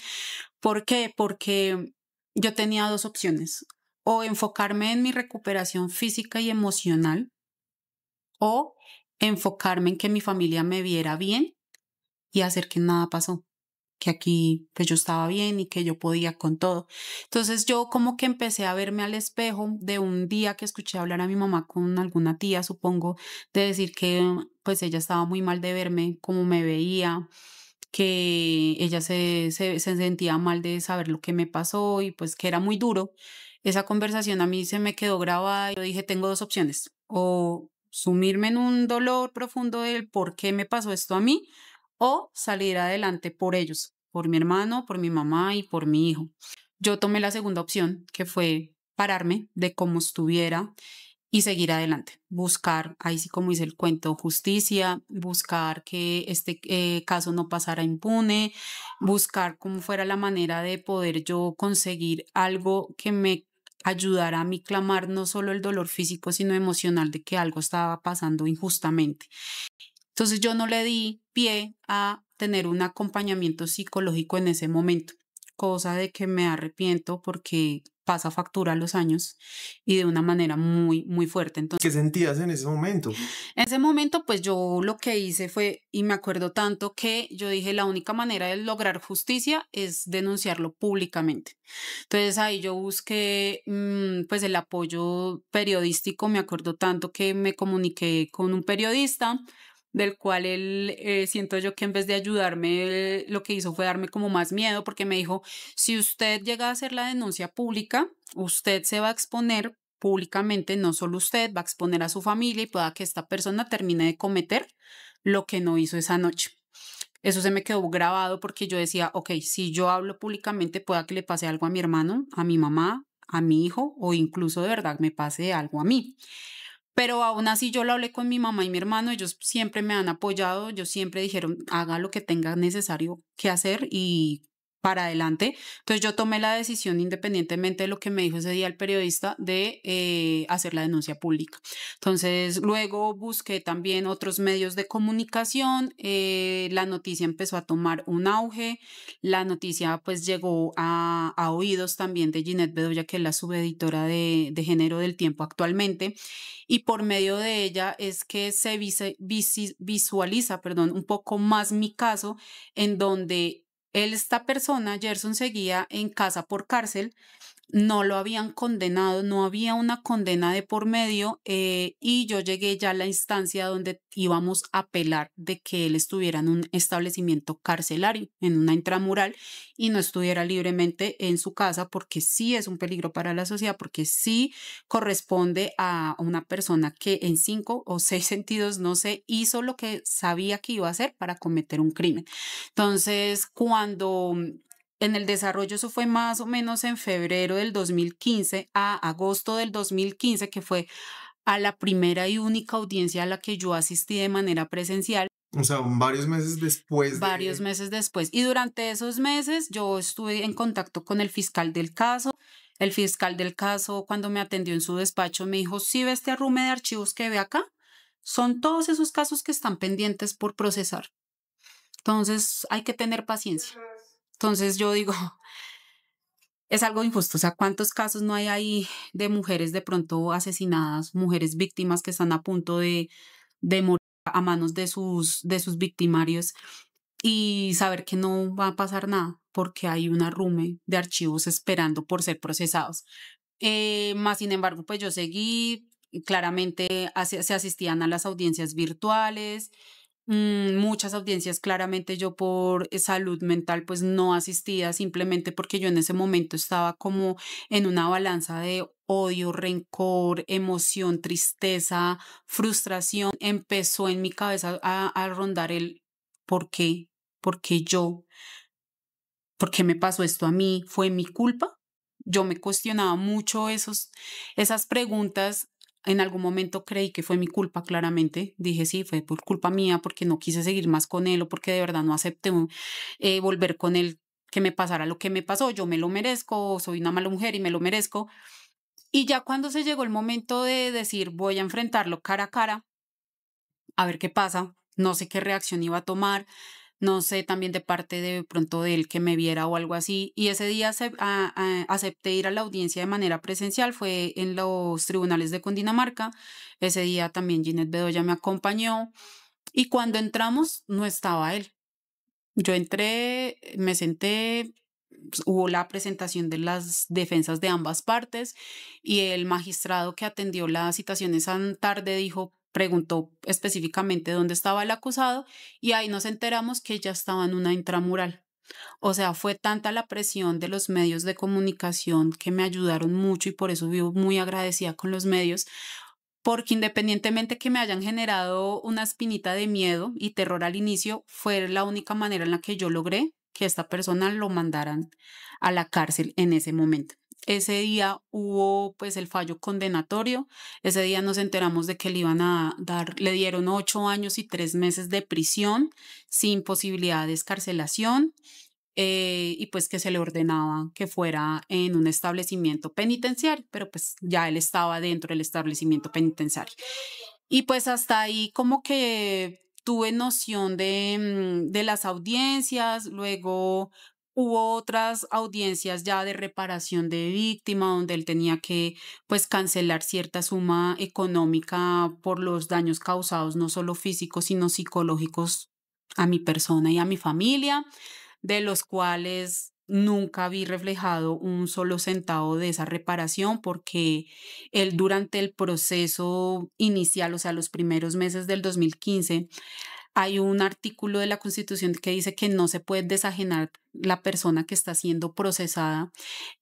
¿Por qué? Porque yo tenía dos opciones. o enfocarme en mi recuperación física y emocional, o enfocarme en que mi familia me viera bien y hacer que nada pasó, que aquí pues yo estaba bien y que yo podía con todo. Entonces yo como que empecé a verme al espejo de un día que escuché hablar a mi mamá con alguna tía, supongo, de decir que pues ella estaba muy mal de verme como me veía, que ella se sentía mal de saber lo que me pasó y pues que era muy duro. Esa conversación a mí se me quedó grabada y yo dije, tengo dos opciones, o sumirme en un dolor profundo del por qué me pasó esto a mí, o salir adelante por ellos, por mi hermano, por mi mamá y por mi hijo. Yo tomé la segunda opción, que fue pararme de cómo estuviera y seguir adelante. Buscar, ahí sí como dice el cuento, justicia, buscar que este caso no pasara impune, buscar cómo fuera la manera de poder yo conseguir algo que me ayudara a mí clamar no solo el dolor físico, sino emocional de que algo estaba pasando injustamente. Entonces yo no le di pie a tener un acompañamiento psicológico en ese momento, cosa de que me arrepiento porque pasa factura a los años y de una manera muy, muy fuerte. ¿Qué sentías en ese momento? En ese momento, pues yo lo que hice fue, y me acuerdo tanto que yo dije, la única manera de lograr justicia es denunciarlo públicamente. Entonces ahí yo busqué pues el apoyo periodístico, me acuerdo tanto que me comuniqué con un periodista del cual él, siento yo que en vez de ayudarme, lo que hizo fue darme como más miedo, porque me dijo, si usted llega a hacer la denuncia pública, usted se va a exponer públicamente, no solo usted, va a exponer a su familia y pueda que esta persona termine de cometer lo que no hizo esa noche. Eso se me quedó grabado porque yo decía, ok, si yo hablo públicamente, pueda que le pase algo a mi hermano, a mi mamá, a mi hijo o incluso de verdad me pase algo a mí. Pero aún así yo lo hablé con mi mamá y mi hermano, ellos siempre me han apoyado, ellos siempre dijeron, haga lo que tenga necesario que hacer y para adelante. Entonces yo tomé la decisión, independientemente de lo que me dijo ese día el periodista, de hacer la denuncia pública. Entonces luego busqué también otros medios de comunicación, la noticia empezó a tomar un auge, la noticia pues llegó a oídos también de Ginette Bedoya, que es la subeditora de género del Tiempo actualmente y por medio de ella es que se visualiza, perdón, un poco más mi caso, en donde esta persona, Gerson, seguía en casa por cárcel, no lo habían condenado, no había una condena de por medio y yo llegué ya a la instancia donde íbamos a apelar de que él estuviera en un establecimiento carcelario, en una intramural y no estuviera libremente en su casa porque sí es un peligro para la sociedad, porque sí corresponde a una persona que en 5 o 6 sentidos, no sé, hizo lo que sabía que iba a hacer para cometer un crimen. Entonces, cuando en el desarrollo, eso fue más o menos en febrero del 2015 a agosto del 2015, que fue a la primera y única audiencia a la que yo asistí de manera presencial. O sea, varios meses después Varios de... meses después. Y durante esos meses yo estuve en contacto con el fiscal del caso. El fiscal del caso, cuando me atendió en su despacho, me dijo, ¿sí ve este arrume de archivos que ve acá? Son todos esos casos que están pendientes por procesar. Entonces hay que tener paciencia. Entonces yo digo, es algo injusto. O sea, ¿cuántos casos no hay ahí de mujeres de pronto asesinadas, mujeres víctimas que están a punto de morir a manos de sus victimarios y saber que no va a pasar nada porque hay un arrume de archivos esperando por ser procesados? Más sin embargo, pues yo seguí, y claramente se asistían a las audiencias virtuales, muchas audiencias, claramente yo por salud mental pues no asistía, simplemente porque yo en ese momento estaba como en una balanza de odio, rencor, emoción, tristeza, frustración. Empezó en mi cabeza a rondar el ¿por qué? ¿Por qué yo? ¿Por qué me pasó esto a mí? ¿Fue mi culpa? Yo me cuestionaba mucho esas preguntas. En algún momento creí que fue mi culpa, claramente. Dije, sí, fue por culpa mía, porque no quise seguir más con él o porque de verdad no acepté volver con él, que me pasara lo que me pasó. Yo me lo merezco, soy una mala mujer y me lo merezco. Y ya cuando se llegó el momento de decir, voy a enfrentarlo cara a cara, a ver qué pasa, no sé qué reacción iba a tomar, no sé, también de parte de pronto de él que me viera o algo así. Y ese día acepté ir a la audiencia de manera presencial, fue en los tribunales de Cundinamarca. Ese día también Ginette Bedoya me acompañó y cuando entramos no estaba él. Yo entré, me senté, hubo la presentación de las defensas de ambas partes y el magistrado que atendió la citación esa tarde preguntó específicamente dónde estaba el acusado y ahí nos enteramos que ya estaba en una intramural. O sea, fue tanta la presión de los medios de comunicación que me ayudaron mucho y por eso vivo muy agradecida con los medios, porque independientemente que me hayan generado una espinita de miedo y terror al inicio, fue la única manera en la que yo logré que esta persona lo mandaran a la cárcel en ese momento. Ese día hubo pues el fallo condenatorio, ese día nos enteramos de que le iban a dar, le dieron 8 años y 3 meses de prisión sin posibilidad de escarcelación, y pues que se le ordenaba que fuera en un establecimiento penitenciario, pero pues ya él estaba dentro del establecimiento penitenciario. Y pues hasta ahí como que tuve noción de las audiencias, luego hubo otras audiencias ya de reparación de víctima, donde él tenía que pues cancelar cierta suma económica por los daños causados, no solo físicos, sino psicológicos a mi persona y a mi familia, de los cuales nunca vi reflejado un solo centavo de esa reparación porque él durante el proceso inicial, o sea, los primeros meses del 2015, hay un artículo de la Constitución que dice que no se puede desajenar la persona que está siendo procesada,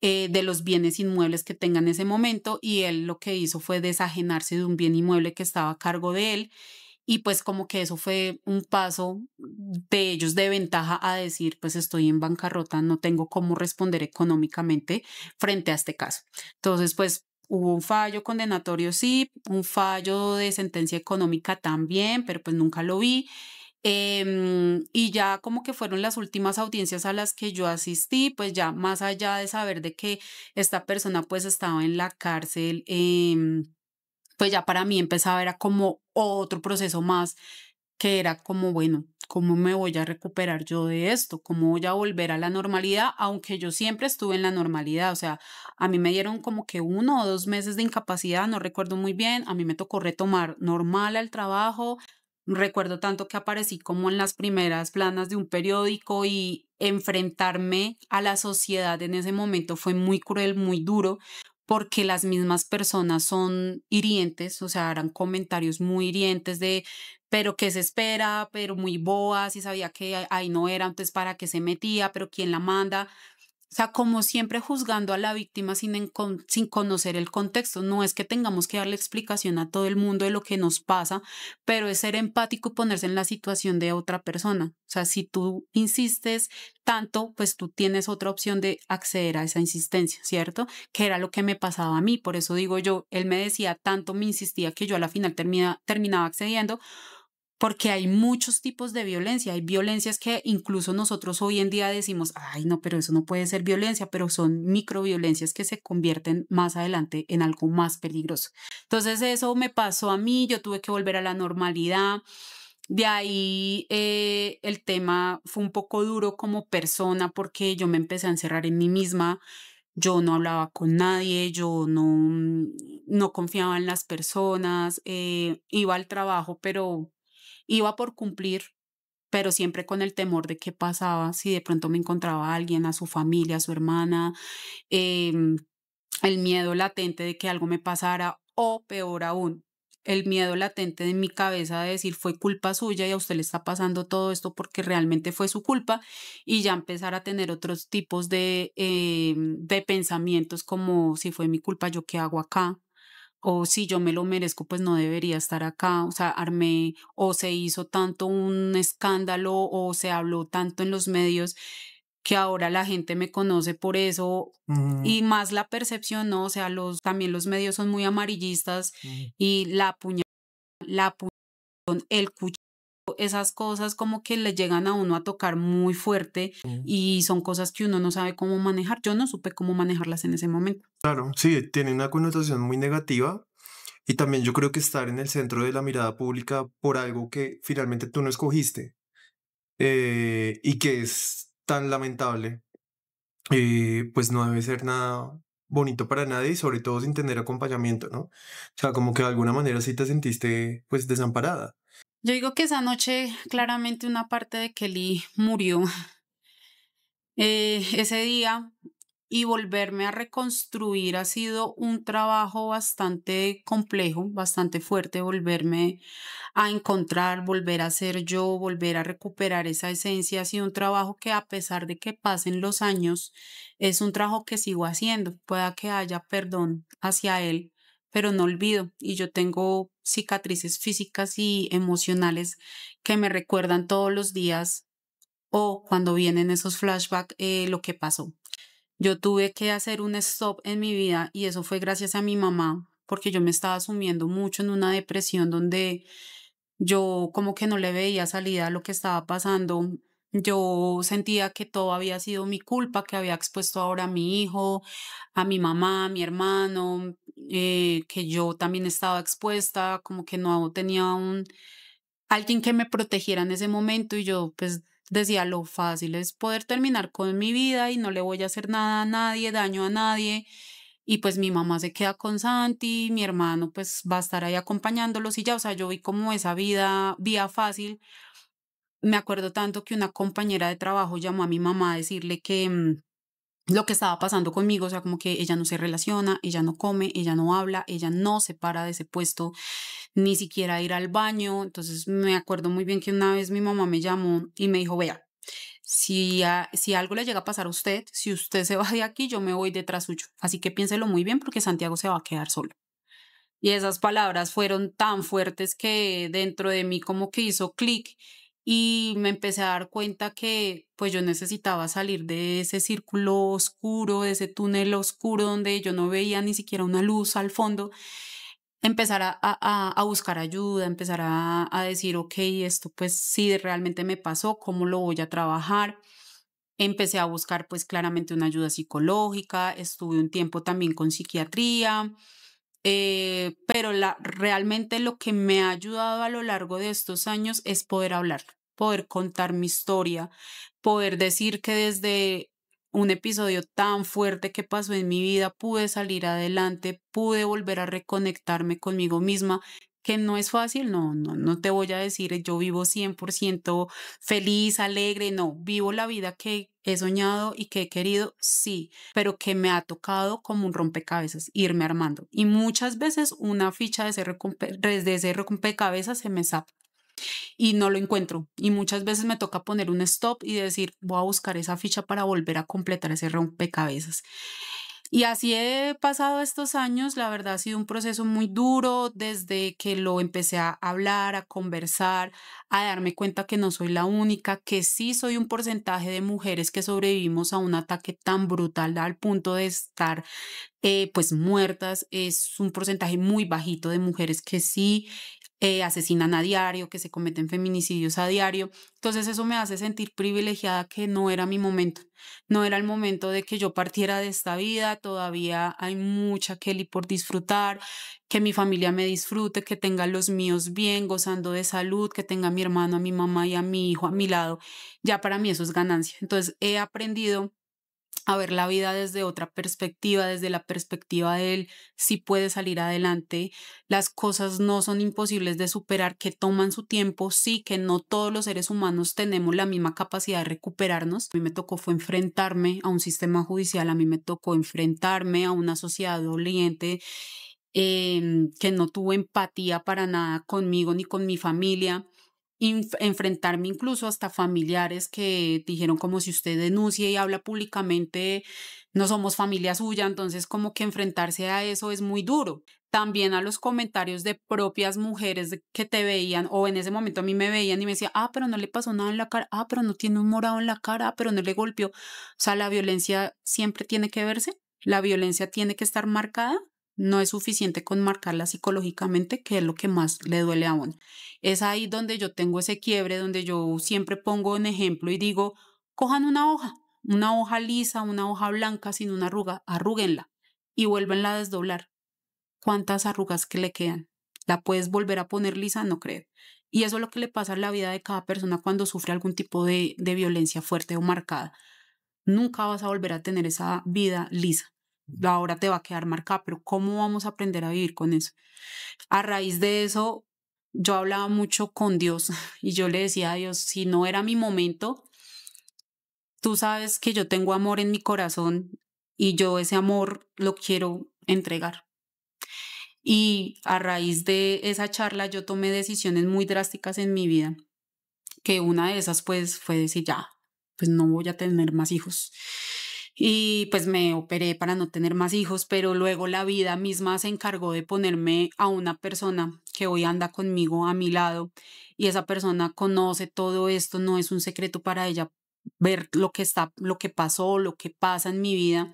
de los bienes inmuebles que tenga en ese momento y él lo que hizo fue desajenarse de un bien inmueble que estaba a cargo de él y pues como que eso fue un paso de ellos de ventaja a decir, pues estoy en bancarrota, no tengo cómo responder económicamente frente a este caso. Entonces, pues hubo un fallo condenatorio, sí, un fallo de sentencia económica también, pero pues nunca lo vi. Y ya como que fueron las últimas audiencias a las que yo asistí, pues ya más allá de saber de que esta persona pues estaba en la cárcel, pues ya para mí empezaba, era como otro proceso más, que era como, bueno, ¿cómo me voy a recuperar yo de esto? ¿Cómo voy a volver a la normalidad? Aunque yo siempre estuve en la normalidad, o sea, a mí me dieron como que 1 o 2 meses de incapacidad, no recuerdo muy bien, a mí me tocó retomar normal al trabajo, recuerdo tanto que aparecí como en las primeras planas de un periódico y enfrentarme a la sociedad en ese momento fue muy cruel, muy duro porque las mismas personas son hirientes, o sea, eran comentarios muy hirientes de, pero qué se espera, pero muy boas, y sabía que ahí no era, entonces para qué se metía, pero quién la manda. O sea, como siempre juzgando a la víctima sin conocer el contexto. No es que tengamos que darle explicación a todo el mundo de lo que nos pasa, pero es ser empático y ponerse en la situación de otra persona. O sea, si tú insistes tanto, pues tú tienes otra opción de acceder a esa insistencia, ¿cierto? Que era lo que me pasaba a mí. Por eso digo yo, él me decía tanto, me insistía que yo a la final terminaba accediendo porque hay muchos tipos de violencia. Hay violencias que incluso nosotros hoy en día decimos, ay, no, pero eso no puede ser violencia, pero son microviolencias que se convierten más adelante en algo más peligroso. Entonces eso me pasó a mí, yo tuve que volver a la normalidad. De ahí el tema fue un poco duro como persona porque yo me empecé a encerrar en mí misma. Yo no hablaba con nadie, yo no confiaba en las personas, iba al trabajo, pero iba por cumplir, pero siempre con el temor de qué pasaba si de pronto me encontraba a alguien, a su familia, a su hermana, em, el miedo latente de que algo me pasara o peor aún, el miedo latente en mi cabeza de decir fue culpa suya y a usted le está pasando todo esto porque realmente fue su culpa y ya empezar a tener otros tipos de pensamientos como si fue mi culpa, yo qué hago acá, o si yo me lo merezco, pues no debería estar acá. O sea, armé o se hizo tanto un escándalo o se habló tanto en los medios que ahora la gente me conoce por eso Ujú, y más la percepción, ¿no? O sea, también los medios son muy amarillistas ujú. y la puñalada, el cuchillo, esas cosas como que le llegan a uno a tocar muy fuerte Mm. y son cosas que uno no sabe cómo manejar. Yo no supe cómo manejarlas en ese momento. Claro, sí, tiene una connotación muy negativa y también yo creo que estar en el centro de la mirada pública por algo que finalmente tú no escogiste. y que es tan lamentable, pues no debe ser nada bonito para nadie y sobre todo sin tener acompañamiento, ¿no? O sea, como que de alguna manera sí te sentiste pues desamparada. Yo digo que esa noche claramente una parte de Kelly murió ese día y volverme a reconstruir ha sido un trabajo bastante complejo, bastante fuerte, volverme a encontrar, volver a ser yo, volver a recuperar esa esencia. Ha sido un trabajo que a pesar de que pasen los años, es un trabajo que sigo haciendo. Pueda que haya perdón hacia él, pero no olvido. Y yo tengo cicatrices físicas y emocionales que me recuerdan todos los días o cuando vienen esos flashbacks, lo que pasó. Yo tuve que hacer un stop en mi vida y eso fue gracias a mi mamá, porque yo me estaba sumiendo mucho en una depresión donde yo como que no le veía salida a lo que estaba pasando. Yo sentía que todo había sido mi culpa, que había expuesto ahora a mi hijo, a mi mamá, a mi hermano, que yo también estaba expuesta, como que no tenía alguien que me protegiera en ese momento y yo pues decía lo fácil es poder terminar con mi vida y no le voy a hacer nada a nadie, daño a nadie. Y pues mi mamá se queda con Santi, mi hermano pues va a estar ahí acompañándolos y ya, o sea, yo vi como esa vía fácil. Me acuerdo tanto que una compañera de trabajo llamó a mi mamá a decirle que lo que estaba pasando conmigo, o sea, como que ella no se relaciona, ella no come, ella no habla, ella no se para de ese puesto, ni siquiera ir al baño. Entonces me acuerdo muy bien que una vez mi mamá me llamó y me dijo, vea, si algo le llega a pasar a usted, si usted se va de aquí, yo me voy detrás suyo. Así que piénselo muy bien porque Santiago se va a quedar solo. Y esas palabras fueron tan fuertes que dentro de mí como que hizo clic y me empecé a dar cuenta que pues yo necesitaba salir de ese círculo oscuro, de ese túnel oscuro donde yo no veía ni siquiera una luz al fondo, empezar a buscar ayuda, empezar a decir, ok, esto pues sí realmente me pasó, ¿cómo lo voy a trabajar? Empecé a buscar pues claramente una ayuda psicológica, estuve un tiempo también con psiquiatría, pero realmente lo que me ha ayudado a lo largo de estos años es poder hablar, poder contar mi historia, poder decir que desde un episodio tan fuerte que pasó en mi vida pude salir adelante, pude volver a reconectarme conmigo misma, que no es fácil, no te voy a decir, yo vivo 100% feliz, alegre, no, vivo la vida que he soñado y que he querido, sí, pero que me ha tocado como un rompecabezas irme armando. Y muchas veces una ficha de ese rompecabezas se me zapa y no lo encuentro. Y muchas veces me toca poner un stop y decir, voy a buscar esa ficha para volver a completar ese rompecabezas. Y así he pasado estos años, la verdad ha sido un proceso muy duro desde que lo empecé a hablar, a conversar, a darme cuenta que no soy la única, que sí soy un porcentaje de mujeres que sobrevivimos a un ataque tan brutal al punto de estar pues muertas. Es un porcentaje muy bajito de mujeres que sí asesinan a diario, que se cometen feminicidios a diario. Entonces eso me hace sentir privilegiada que no era mi momento, no era el momento de que yo partiera de esta vida, todavía hay mucha Kelly por disfrutar, que mi familia me disfrute, que tenga los míos bien, gozando de salud, que tenga a mi hermano, a mi mamá y a mi hijo a mi lado, ya para mí eso es ganancia. Entonces he aprendido a ver la vida desde otra perspectiva, desde la perspectiva de él, si puede salir adelante. Las cosas no son imposibles de superar, que toman su tiempo, sí, que no todos los seres humanos tenemos la misma capacidad de recuperarnos. A mí me tocó fue enfrentarme a un sistema judicial, a mí me tocó enfrentarme a una sociedad doliente que no tuvo empatía para nada conmigo ni con mi familia. Enfrentarme incluso hasta familiares que dijeron como si usted denuncie y habla públicamente, no somos familia suya, entonces como que enfrentarse a eso es muy duro. También a los comentarios de propias mujeres que te veían o en ese momento a mí me veían y me decían, pero no le pasó nada en la cara, pero no tiene un morado en la cara, pero no le golpeó. O sea, la violencia siempre tiene que verse, la violencia tiene que estar marcada. No es suficiente con marcarla psicológicamente, que es lo que más le duele a uno. Es ahí donde yo tengo ese quiebre, donde yo siempre pongo un ejemplo y digo, cojan una hoja lisa, una hoja blanca sin una arruga, arrúguenla y vuélvenla a desdoblar. ¿Cuántas arrugas que le quedan? ¿La puedes volver a poner lisa? No creo. Y eso es lo que le pasa en la vida de cada persona cuando sufre algún tipo de violencia fuerte o marcada. Nunca vas a volver a tener esa vida lisa. Ahora te va a quedar marcada, pero ¿cómo vamos a aprender a vivir con eso? A raíz de eso, yo hablaba mucho con Dios y yo le decía a Dios, si no era mi momento, tú sabes que yo tengo amor en mi corazón y yo ese amor lo quiero entregar. Y a raíz de esa charla, yo tomé decisiones muy drásticas en mi vida, que una de esas pues fue decir, ya, pues no voy a tener más hijos. Y pues me operé para no tener más hijos, pero luego la vida misma se encargó de ponerme a una persona que hoy anda conmigo a mi lado y esa persona conoce todo esto, no es un secreto para ella ver lo que pasó, lo que pasa en mi vida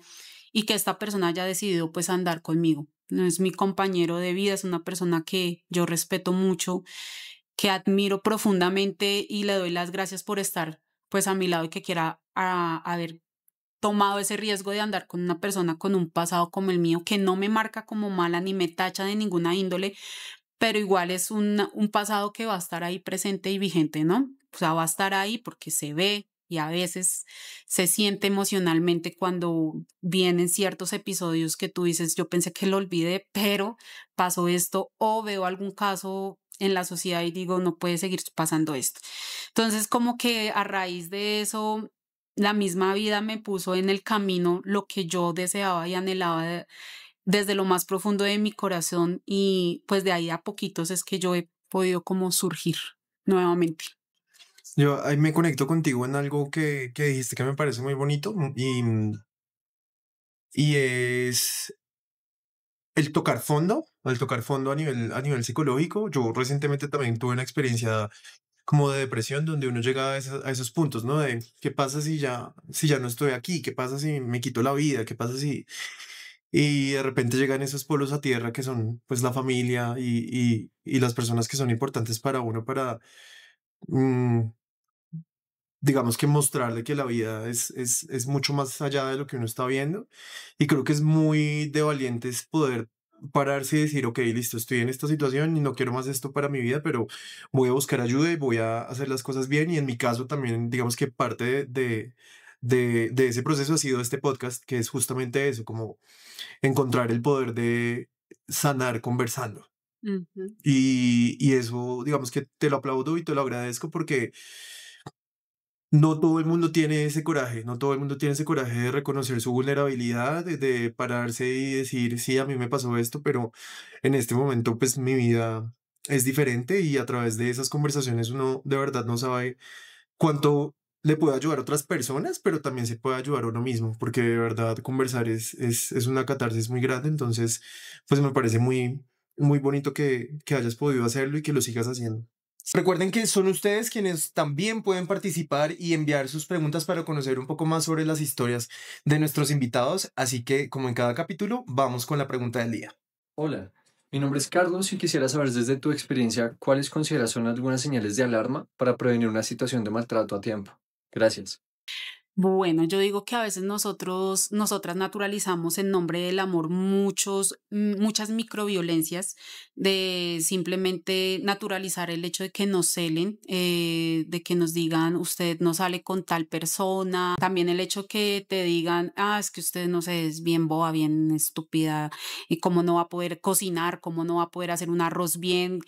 y que esta persona haya decidido pues andar conmigo. No es mi compañero de vida, es una persona que yo respeto mucho, que admiro profundamente y le doy las gracias por estar pues a mi lado y que quiera haber tomado ese riesgo de andar con una persona con un pasado como el mío, que no me marca como mala ni me tacha de ninguna índole, pero igual es un pasado que va a estar ahí presente y vigente, ¿no? O sea, va a estar ahí porque se ve y a veces se siente emocionalmente cuando vienen ciertos episodios que tú dices, yo pensé que lo olvidé, pero pasó esto o veo algún caso en la sociedad y digo, no puede seguir pasando esto. Entonces, como que a raíz de eso, la misma vida me puso en el camino lo que yo deseaba y anhelaba desde lo más profundo de mi corazón y pues de ahí a poquitos es que yo he podido como surgir nuevamente. Yo ahí me conecto contigo en algo que dijiste que me parece muy bonito y es el tocar fondo a nivel psicológico. Yo recientemente también tuve una experiencia como de depresión donde uno llega a esos puntos, ¿no? De qué pasa si ya no estoy aquí, qué pasa si me quito la vida, qué pasa si... Y de repente llegan esos polos a tierra que son pues la familia y las personas que son importantes para uno para... mm, digamos que mostrarle que la vida es mucho más allá de lo que uno está viendo. Y creo que es muy de valientes poder pararse y decir, ok, listo, estoy en esta situación y no quiero más esto para mi vida, pero voy a buscar ayuda y voy a hacer las cosas bien. Y en mi caso también, digamos que parte de ese proceso ha sido este podcast, que es justamente eso, como encontrar el poder de sanar conversando. Ujú. Y eso, digamos que te lo aplaudo y te lo agradezco porque no todo el mundo tiene ese coraje, no todo el mundo tiene ese coraje de reconocer su vulnerabilidad, de pararse y decir, sí, a mí me pasó esto, pero en este momento pues mi vida es diferente y a través de esas conversaciones uno de verdad no sabe cuánto le puede ayudar a otras personas, pero también se puede ayudar a uno mismo, porque de verdad conversar es una catarsis muy grande, entonces pues me parece muy bonito que hayas podido hacerlo y que lo sigas haciendo. Recuerden que son ustedes quienes también pueden participar y enviar sus preguntas para conocer un poco más sobre las historias de nuestros invitados, así que como en cada capítulo, vamos con la pregunta del día. Hola, mi nombre es Carlos y quisiera saber desde tu experiencia cuáles consideras son algunas señales de alarma para prevenir una situación de maltrato a tiempo. Gracias. Bueno, yo digo que a veces nosotras naturalizamos en nombre del amor muchas microviolencias de simplemente naturalizar el hecho de que nos celen, de que nos digan usted no sale con tal persona, también el hecho que te digan, es que usted no sé, es bien boba, bien estúpida, y cómo no va a poder cocinar, cómo no va a poder hacer un arroz bien,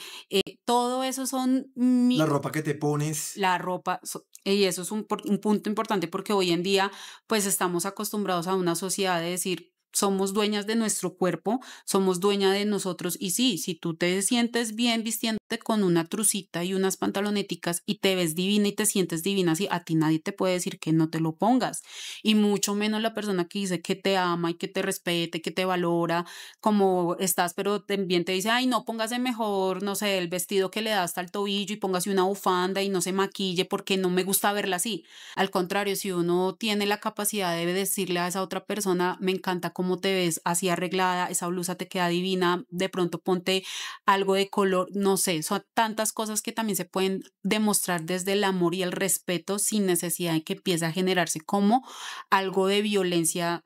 todo eso son La ropa que te pones. la ropa, y eso es un punto importante porque hoy en día pues estamos acostumbrados a una sociedad de decir, somos dueñas de nuestro cuerpo, somos dueñas de nosotros y sí, si tú te sientes bien vistiéndote con una trucita y unas pantaloneticas y te ves divina y te sientes divina, así a ti nadie te puede decir que no te lo pongas y mucho menos la persona que dice que te ama y que te respete, que te valora como estás, pero también te dice, ay, no, póngase mejor, no sé, el vestido que le da hasta el tobillo y póngase una bufanda y no se maquille porque no me gusta verla así. Al contrario, si uno tiene la capacidad de decirle a esa otra persona, me encanta cómo te ves así arreglada, esa blusa te queda divina, de pronto ponte algo de color, no sé, son tantas cosas que también se pueden demostrar desde el amor y el respeto sin necesidad de que empiece a generarse como algo de violencia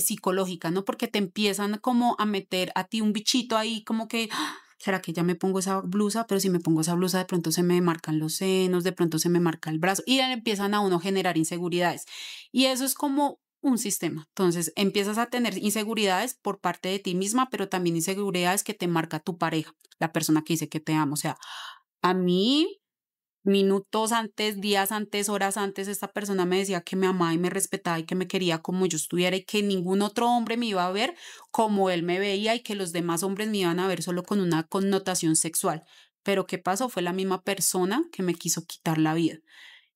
psicológica, ¿no? Porque te empiezan como a meter a ti un bichito ahí como que ¿será que ya me pongo esa blusa? Pero si me pongo esa blusa de pronto se me marcan los senos, de pronto se me marca el brazo y empiezan a uno a generar inseguridades. Y eso es como un sistema. Entonces empiezas a tener inseguridades por parte de ti misma, pero también inseguridades que te marca tu pareja, la persona que dice que te ama. O sea, a mí minutos antes, días antes, horas antes, esta persona me decía que me amaba y me respetaba y que me quería como yo estuviera y que ningún otro hombre me iba a ver como él me veía y que los demás hombres me iban a ver solo con una connotación sexual. Pero ¿qué pasó? Fue la misma persona que me quiso quitar la vida.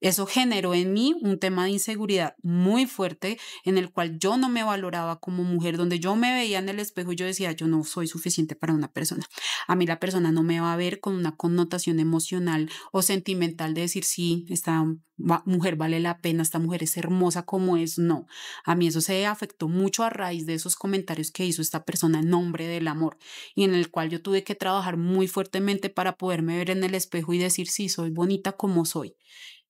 Eso generó en mí un tema de inseguridad muy fuerte en el cual yo no me valoraba como mujer, donde yo me veía en el espejo y yo decía, yo no soy suficiente para una persona. A mí la persona no me va a ver con una connotación emocional o sentimental de decir, sí, esta mujer vale la pena, esta mujer es hermosa como es. No, a mí eso se afectó mucho a raíz de esos comentarios que hizo esta persona en nombre del amor y en el cual yo tuve que trabajar muy fuertemente para poderme ver en el espejo y decir, sí, soy bonita como soy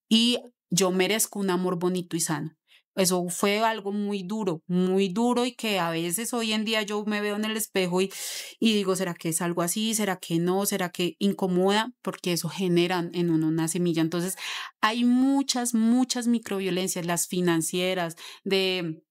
y yo merezco un amor bonito y sano. Eso fue algo muy duro y que a veces hoy en día yo me veo en el espejo y digo, ¿será que es algo así? ¿Será que no? ¿Será que incomoda? Porque eso genera en uno una semilla. Entonces, hay muchas microviolencias, las financieras, de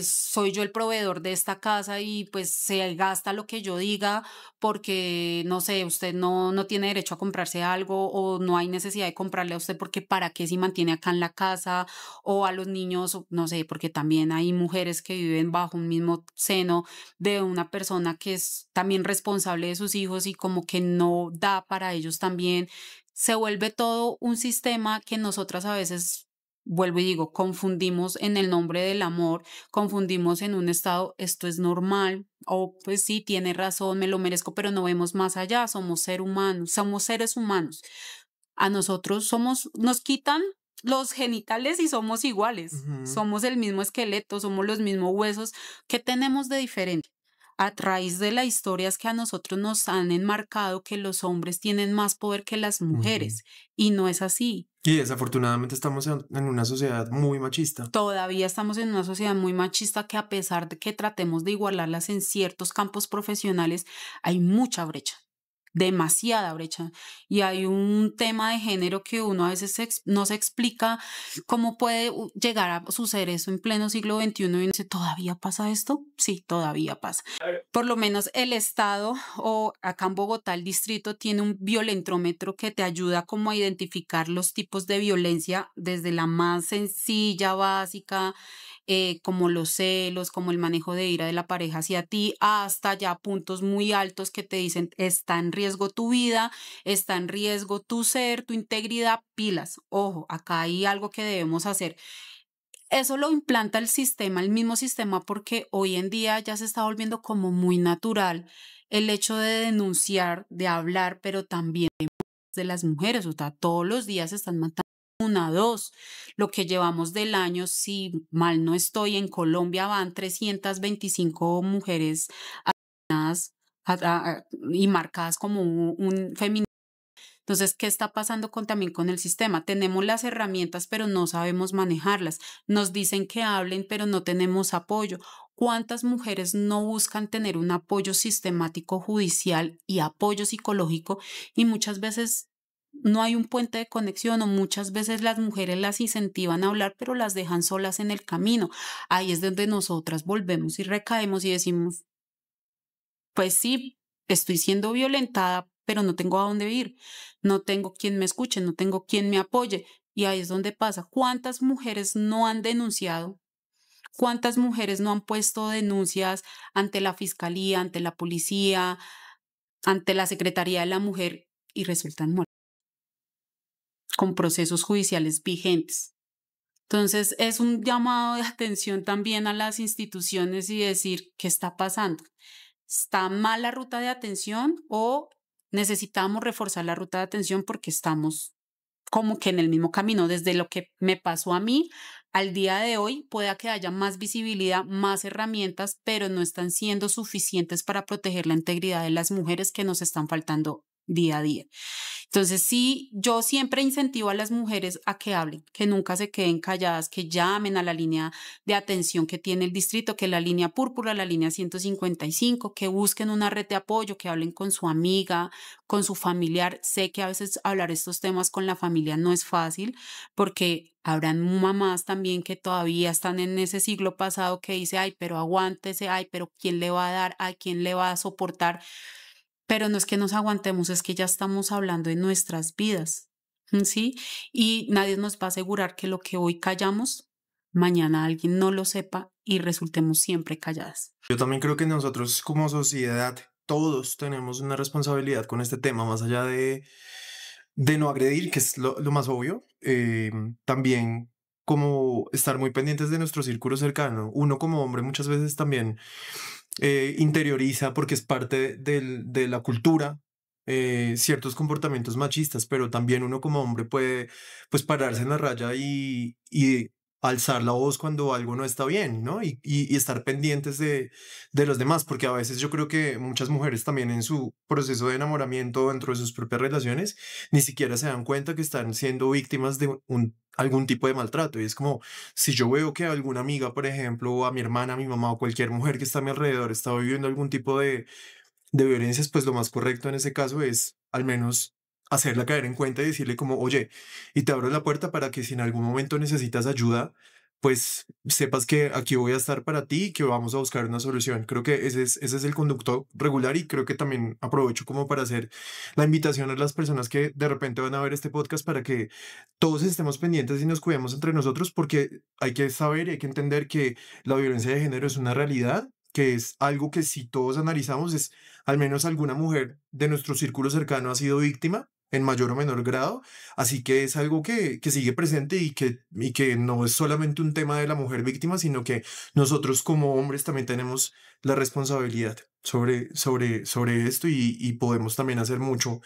soy yo el proveedor de esta casa y pues se gasta lo que yo diga porque, no sé, usted no tiene derecho a comprarse algo o no hay necesidad de comprarle a usted porque para qué si mantiene acá en la casa o a los niños, no sé, porque también hay mujeres que viven bajo un mismo seno de una persona que es también responsable de sus hijos y como que no da para ellos también. Se vuelve todo un sistema que nosotras a veces, vuelvo y digo, confundimos en el nombre del amor, confundimos en un estado, esto es normal, o pues sí, tiene razón, me lo merezco, pero no vemos más allá, somos somos seres humanos. A nosotros nos quitan los genitales y somos iguales, Ujú. somos el mismo esqueleto, somos los mismos huesos. ¿Qué tenemos de diferente? A raíz de las historias que a nosotros nos han enmarcado que los hombres tienen más poder que las Ujú. mujeres, y no es así. Y desafortunadamente estamos en una sociedad muy machista. Todavía estamos en una sociedad muy machista que a pesar de que tratemos de igualarlas en ciertos campos profesionales, hay mucha brecha, demasiada brecha. Y hay un tema de género que uno a veces no se explica cómo puede llegar a suceder eso en pleno siglo XXI y dice, ¿todavía pasa esto? Sí, todavía pasa. Por lo menos el estado o acá en Bogotá el distrito tiene un violentómetro que te ayuda como a identificar los tipos de violencia desde la más sencilla, básica, como los celos, como el manejo de ira de la pareja hacia ti, hasta ya puntos muy altos que te dicen está en riesgo tu vida, está en riesgo tu ser, tu integridad, pilas. Ojo, acá hay algo que debemos hacer. Eso lo implanta el sistema, el mismo sistema, porque hoy en día ya se está volviendo como muy natural el hecho de denunciar, de hablar, pero también de las mujeres, o sea, todos los días se están matando una, dos. Lo que llevamos del año, si mal no estoy, en Colombia van 325 mujeres asesinadas y marcadas como un feminismo. Entonces, ¿qué está pasando también con el sistema? Tenemos las herramientas, pero no sabemos manejarlas. Nos dicen que hablen, pero no tenemos apoyo. ¿Cuántas mujeres no buscan tener un apoyo sistemático judicial y apoyo psicológico? Y muchas veces no hay un puente de conexión o muchas veces las mujeres las incentivan a hablar, pero las dejan solas en el camino. Ahí es donde nosotras volvemos y recaemos y decimos, pues sí, estoy siendo violentada, pero no tengo a dónde ir, no tengo quien me escuche, no tengo quien me apoye. Y ahí es donde pasa. ¿Cuántas mujeres no han denunciado? ¿Cuántas mujeres no han puesto denuncias ante la fiscalía, ante la policía, ante la Secretaría de la Mujer y resultan muertas con procesos judiciales vigentes? Entonces, es un llamado de atención también a las instituciones y decir, ¿qué está pasando? ¿Está mal la ruta de atención o necesitamos reforzar la ruta de atención porque estamos como que en el mismo camino? Desde lo que me pasó a mí al día de hoy, pueda que haya más visibilidad, más herramientas, pero no están siendo suficientes para proteger la integridad de las mujeres que nos están faltando día a día. Entonces, sí, yo siempre incentivo a las mujeres a que hablen, que nunca se queden calladas, que llamen a la línea de atención que tiene el distrito, que es la línea púrpura, la línea 155, que busquen una red de apoyo, que hablen con su amiga, con su familiar. Sé que a veces hablar estos temas con la familia no es fácil, porque habrán mamás también que todavía están en ese siglo pasado que dice, ay, pero aguántese, ay, pero ¿quién le va a dar? Ay, ¿quién le va a soportar? Pero no es que nos aguantemos, es que ya estamos hablando de nuestras vidas, ¿sí? Y nadie nos va a asegurar que lo que hoy callamos, mañana alguien no lo sepa y resultemos siempre calladas. Yo también creo que nosotros como sociedad, todos tenemos una responsabilidad con este tema, más allá de no agredir, que es lo más obvio, también como estar muy pendientes de nuestro círculo cercano. Uno como hombre muchas veces también interioriza porque es parte de la cultura. Ciertos comportamientos machistas, pero también uno como hombre puede pues pararse en la raya y alzar la voz cuando algo no está bien, ¿no? Y estar pendientes de los demás, porque a veces yo creo que muchas mujeres también en su proceso de enamoramiento dentro de sus propias relaciones ni siquiera se dan cuenta que están siendo víctimas de algún tipo de maltrato. Y es como, si yo veo que alguna amiga, por ejemplo, o a mi hermana, a mi mamá o cualquier mujer que está a mi alrededor está viviendo algún tipo de violencias, pues lo más correcto en ese caso es al menos hacerla caer en cuenta y decirle como, oye, y te abro la puerta para que si en algún momento necesitas ayuda, pues sepas que aquí voy a estar para ti y que vamos a buscar una solución. Creo que ese es el conducto regular y creo que también aprovecho como para hacer la invitación a las personas que de repente van a ver este podcast para que todos estemos pendientes y nos cuidemos entre nosotros porque hay que saber y hay que entender que la violencia de género es una realidad, que es algo que si todos analizamos es al menos alguna mujer de nuestro círculo cercano ha sido víctima en mayor o menor grado, así que es algo que sigue presente y que no es solamente un tema de la mujer víctima, sino que nosotros como hombres también tenemos la responsabilidad sobre esto y podemos también hacer mucho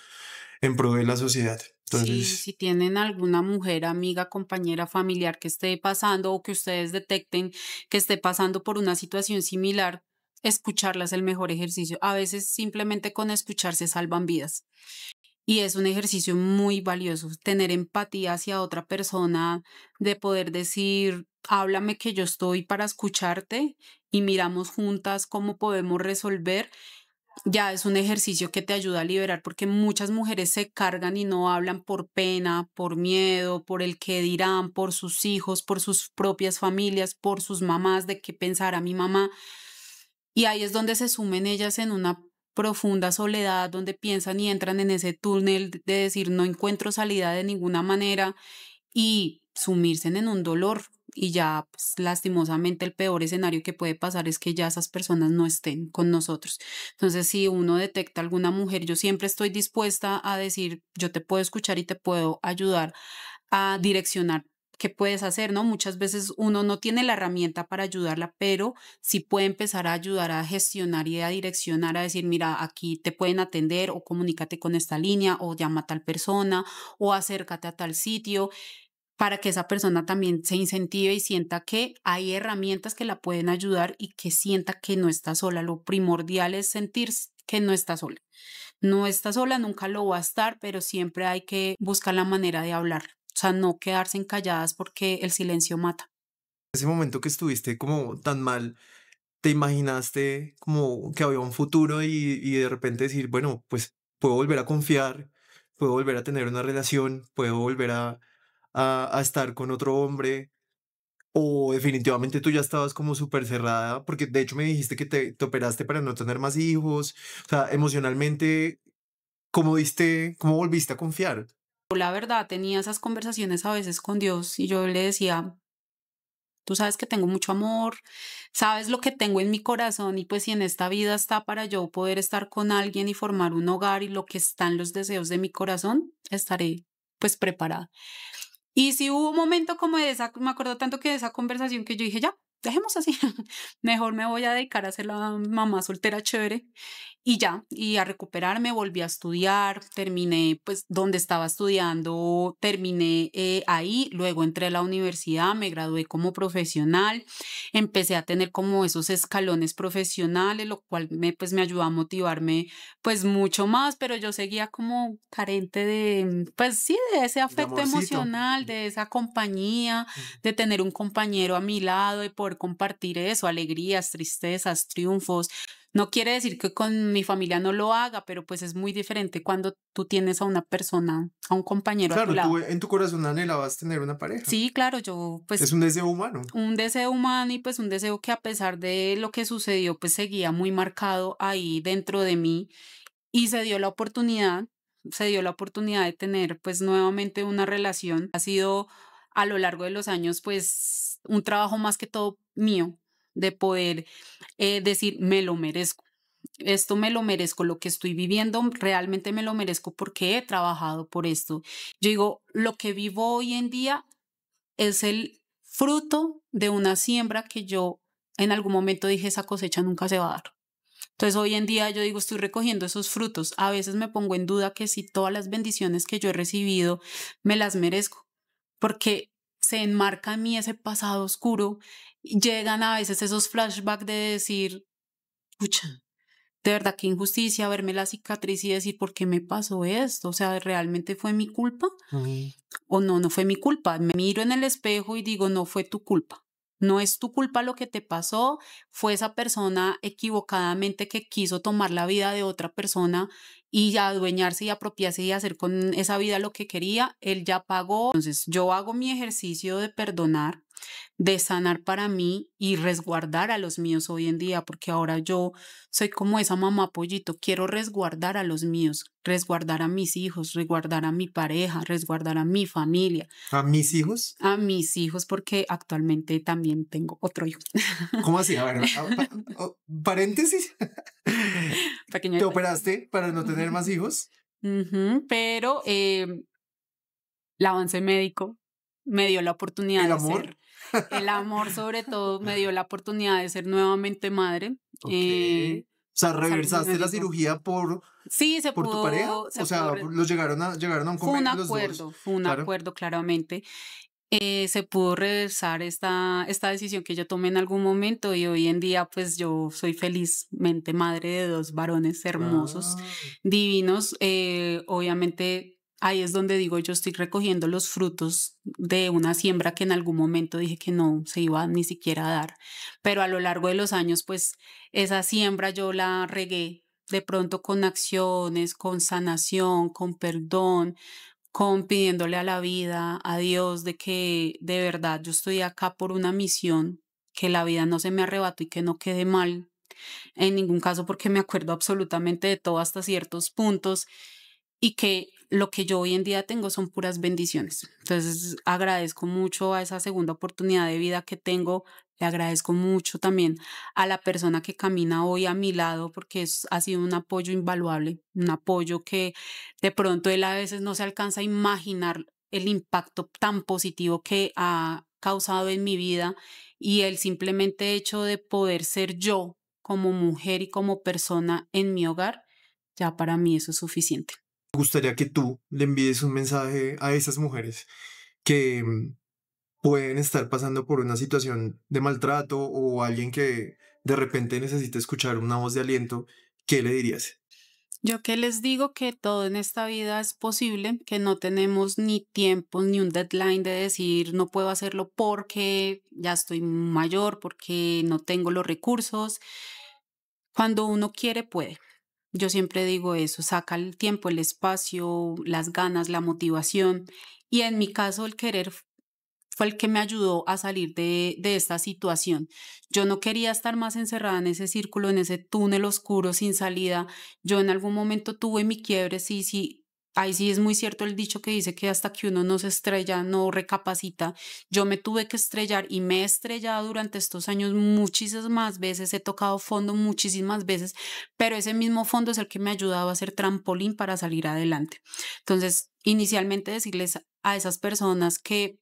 en pro de la sociedad. Sí, Entonces, si tienen alguna mujer, amiga, compañera, familiar que esté pasando o que ustedes detecten que esté pasando por una situación similar, escucharla es el mejor ejercicio. A veces simplemente con escuchar se salvan vidas. Y es un ejercicio muy valioso, tener empatía hacia otra persona, de poder decir, háblame que yo estoy para escucharte y miramos juntas cómo podemos resolver. Ya es un ejercicio que te ayuda a liberar porque muchas mujeres se cargan y no hablan por pena, por miedo, por el que dirán, por sus hijos, por sus propias familias, por sus mamás, de qué pensará mi mamá. Y ahí es donde se sumen ellas en una profunda soledad, donde piensan y entran en ese túnel de decir no encuentro salida de ninguna manera y sumirse en un dolor. Y ya, pues, lastimosamente, el peor escenario que puede pasar es que ya esas personas no estén con nosotros. Entonces, si uno detecta alguna mujer, yo siempre estoy dispuesta a decir, yo te puedo escuchar y te puedo ayudar a direccionar qué puedes hacer, ¿no? Muchas veces uno no tiene la herramienta para ayudarla, pero sí puede empezar a ayudar a gestionar y a direccionar, a decir, mira, aquí te pueden atender o comunícate con esta línea o llama a tal persona o acércate a tal sitio para que esa persona también se incentive y sienta que hay herramientas que la pueden ayudar y que sienta que no está sola. Lo primordial es sentir que no está sola. No está sola, nunca lo va a estar, pero siempre hay que buscar la manera de hablar. O sea, no quedarse calladas porque el silencio mata. ese momento que estuviste como tan mal, ¿te imaginaste como que había un futuro y de repente decir, bueno, pues puedo volver a confiar, puedo volver a tener una relación, puedo volver a estar con otro hombre? O definitivamente tú ya estabas como súper cerrada, porque de hecho me dijiste que te operaste para no tener más hijos. O sea, emocionalmente, cómo volviste a confiar? La verdad, tenía esas conversaciones a veces con Dios y yo le decía, tú sabes que tengo mucho amor, sabes lo que tengo en mi corazón y pues si en esta vida está para yo poder estar con alguien y formar un hogar y lo que están los deseos de mi corazón, estaré pues preparada. Y sí hubo un momento como de esa, me acuerdo tanto que de esa conversación que yo dije, ya, dejemos así, mejor me voy a dedicar a ser la mamá soltera chévere y ya, y a recuperarme, volví a estudiar, terminé pues donde estaba estudiando, terminé ahí, luego entré a la universidad, me gradué como profesional, empecé a tener como esos escalones profesionales, lo cual pues me ayudó a motivarme pues mucho más, pero yo seguía como carente de, pues sí, de ese De afecto amorcito. emocional, de esa compañía, de tener un compañero a mi lado, de poder compartir eso, alegrías, tristezas, triunfos. No quiere decir que con mi familia no lo haga, pero pues es muy diferente cuando tú tienes a una persona, a un compañero a tu Claro, tú lado. en tu corazón anhelabas tener una pareja. Sí, claro, yo Es pues un deseo humano. un deseo humano y pues un deseo que a pesar de lo que sucedió, pues seguía muy marcado ahí dentro de mí y se dio la oportunidad de tener pues nuevamente una relación. Ha sido a lo largo de los años pues un trabajo más que todo mío de poder decir me lo merezco. Esto me lo merezco, lo que estoy viviendo realmente me lo merezco porque he trabajado por esto. Yo digo, lo que vivo hoy en día es el fruto de una siembra que yo en algún momento dije esa cosecha nunca se va a dar. Entonces hoy en día yo digo estoy recogiendo esos frutos. A veces me pongo en duda que si todas las bendiciones que yo he recibido me las merezco, porque se enmarca en mí ese pasado oscuro. Y llegan a veces esos flashbacks de decir, pucha, de verdad qué injusticia verme la cicatriz y decir, ¿por qué me pasó esto? O sea, ¿realmente fue mi culpa? Ujú. O no, no fue mi culpa. Me miro en el espejo y digo, no fue tu culpa. No es tu culpa lo que te pasó, fue esa persona equivocadamente que quiso tomar la vida de otra persona y adueñarse y apropiarse y hacer con esa vida lo que quería. Él ya pagó. Entonces, yo hago mi ejercicio de perdonar, de sanar para mí y resguardar a los míos hoy en día, porque ahora yo soy como esa mamá pollito, quiero resguardar a los míos, resguardar a mis hijos, resguardar a mi pareja, resguardar a mi familia, A mis hijos. a mis hijos, porque actualmente también tengo otro hijo. ¿Cómo así? A ver, paréntesis. Pequeño ¿Te detalle. operaste para no tener más hijos? Ujú, pero el avance médico me dio la oportunidad ¿El de amor? ser, el amor sobre todo me dio la oportunidad de ser nuevamente madre. Ok. O sea, Es algo muy ¿reversaste la bonito. cirugía Sí, por tu pareja? se O pudo, sea, los llegaron a un convenio los dos. fue un Claro. acuerdo claramente. Se pudo reversar esta decisión que yo tomé en algún momento y hoy en día pues yo soy felizmente madre de dos varones hermosos, Ah, divinos. Obviamente ahí es donde digo yo estoy recogiendo los frutos de una siembra que en algún momento dije que no se iba ni siquiera a dar, pero a lo largo de los años pues esa siembra yo la regué de pronto con acciones, con sanación, con perdón, con pidiéndole a la vida, a Dios, de que de verdad yo estoy acá por una misión, que la vida no se me arrebató y que no quede mal en ningún caso porque me acuerdo absolutamente de todo hasta ciertos puntos y que lo que yo hoy en día tengo son puras bendiciones. Entonces agradezco mucho a esa segunda oportunidad de vida que tengo, le agradezco mucho también a la persona que camina hoy a mi lado porque ha sido un apoyo invaluable, un apoyo que de pronto él a veces no se alcanza a imaginar el impacto tan positivo que ha causado en mi vida y el simplemente hecho de poder ser yo como mujer y como persona en mi hogar, ya para mí eso es suficiente. me gustaría que tú le envíes un mensaje a esas mujeres que pueden estar pasando por una situación de maltrato o alguien que de repente necesita escuchar una voz de aliento. ¿Qué le dirías? Yo que les digo que todo en esta vida es posible, que no tenemos ni tiempo ni un deadline de decir no puedo hacerlo porque ya estoy mayor, porque no tengo los recursos. Cuando uno quiere, puede. Yo siempre digo eso, saca el tiempo, el espacio, las ganas, la motivación. Y en mi caso, el querer fue el que me ayudó a salir de esta situación. Yo no quería estar más encerrada en ese círculo, en ese túnel oscuro sin salida. Yo en algún momento tuve mi quiebre, sí, sí. Ahí sí es muy cierto el dicho que dice que hasta que uno no se estrella, no recapacita. Yo me tuve que estrellar y me he estrellado durante estos años muchísimas veces, he tocado fondo muchísimas veces, pero ese mismo fondo es el que me ha ayudado a ser trampolín para salir adelante. Entonces, inicialmente decirles a esas personas que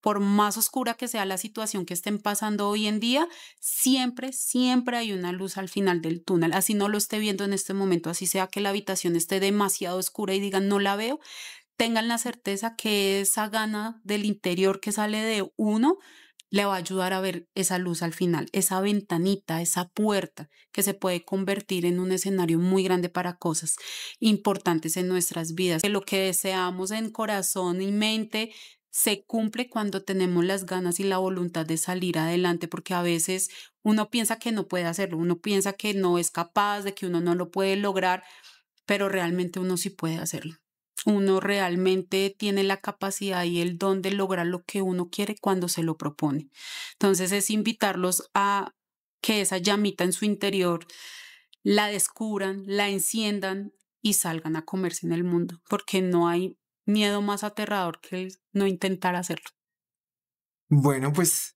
por más oscura que sea la situación que estén pasando hoy en día, siempre, siempre hay una luz al final del túnel. Así no lo esté viendo en este momento, así sea que la habitación esté demasiado oscura y digan no la veo, tengan la certeza que esa gana del interior que sale de uno le va a ayudar a ver esa luz al final, esa ventanita, esa puerta que se puede convertir en un escenario muy grande para cosas importantes en nuestras vidas. Que lo que deseamos en corazón y mente se cumple cuando tenemos las ganas y la voluntad de salir adelante, porque a veces uno piensa que no puede hacerlo, uno piensa que no es capaz, de que uno no lo puede lograr, pero realmente uno sí puede hacerlo. Uno realmente tiene la capacidad y el don de lograr lo que uno quiere cuando se lo propone. Entonces es invitarlos a que esa llamita en su interior la descubran, la enciendan y salgan a comerse en el mundo, porque no hay miedo más aterrador que el no intentar hacerlo. Bueno, pues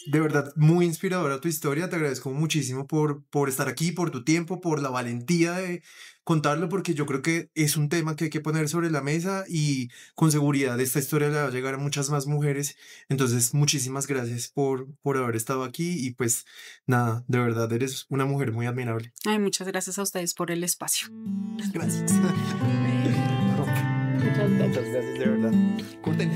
de verdad, muy inspiradora tu historia. Te agradezco muchísimo por estar aquí, por tu tiempo, por la valentía de contarlo, porque yo creo que es un tema que hay que poner sobre la mesa y con seguridad esta historia le va a llegar a muchas más mujeres. Entonces, muchísimas gracias por haber estado aquí y pues nada, de verdad, eres una mujer muy admirable. Ay, muchas gracias a ustedes por el espacio. Gracias. Muchas gracias, de verdad. Corten.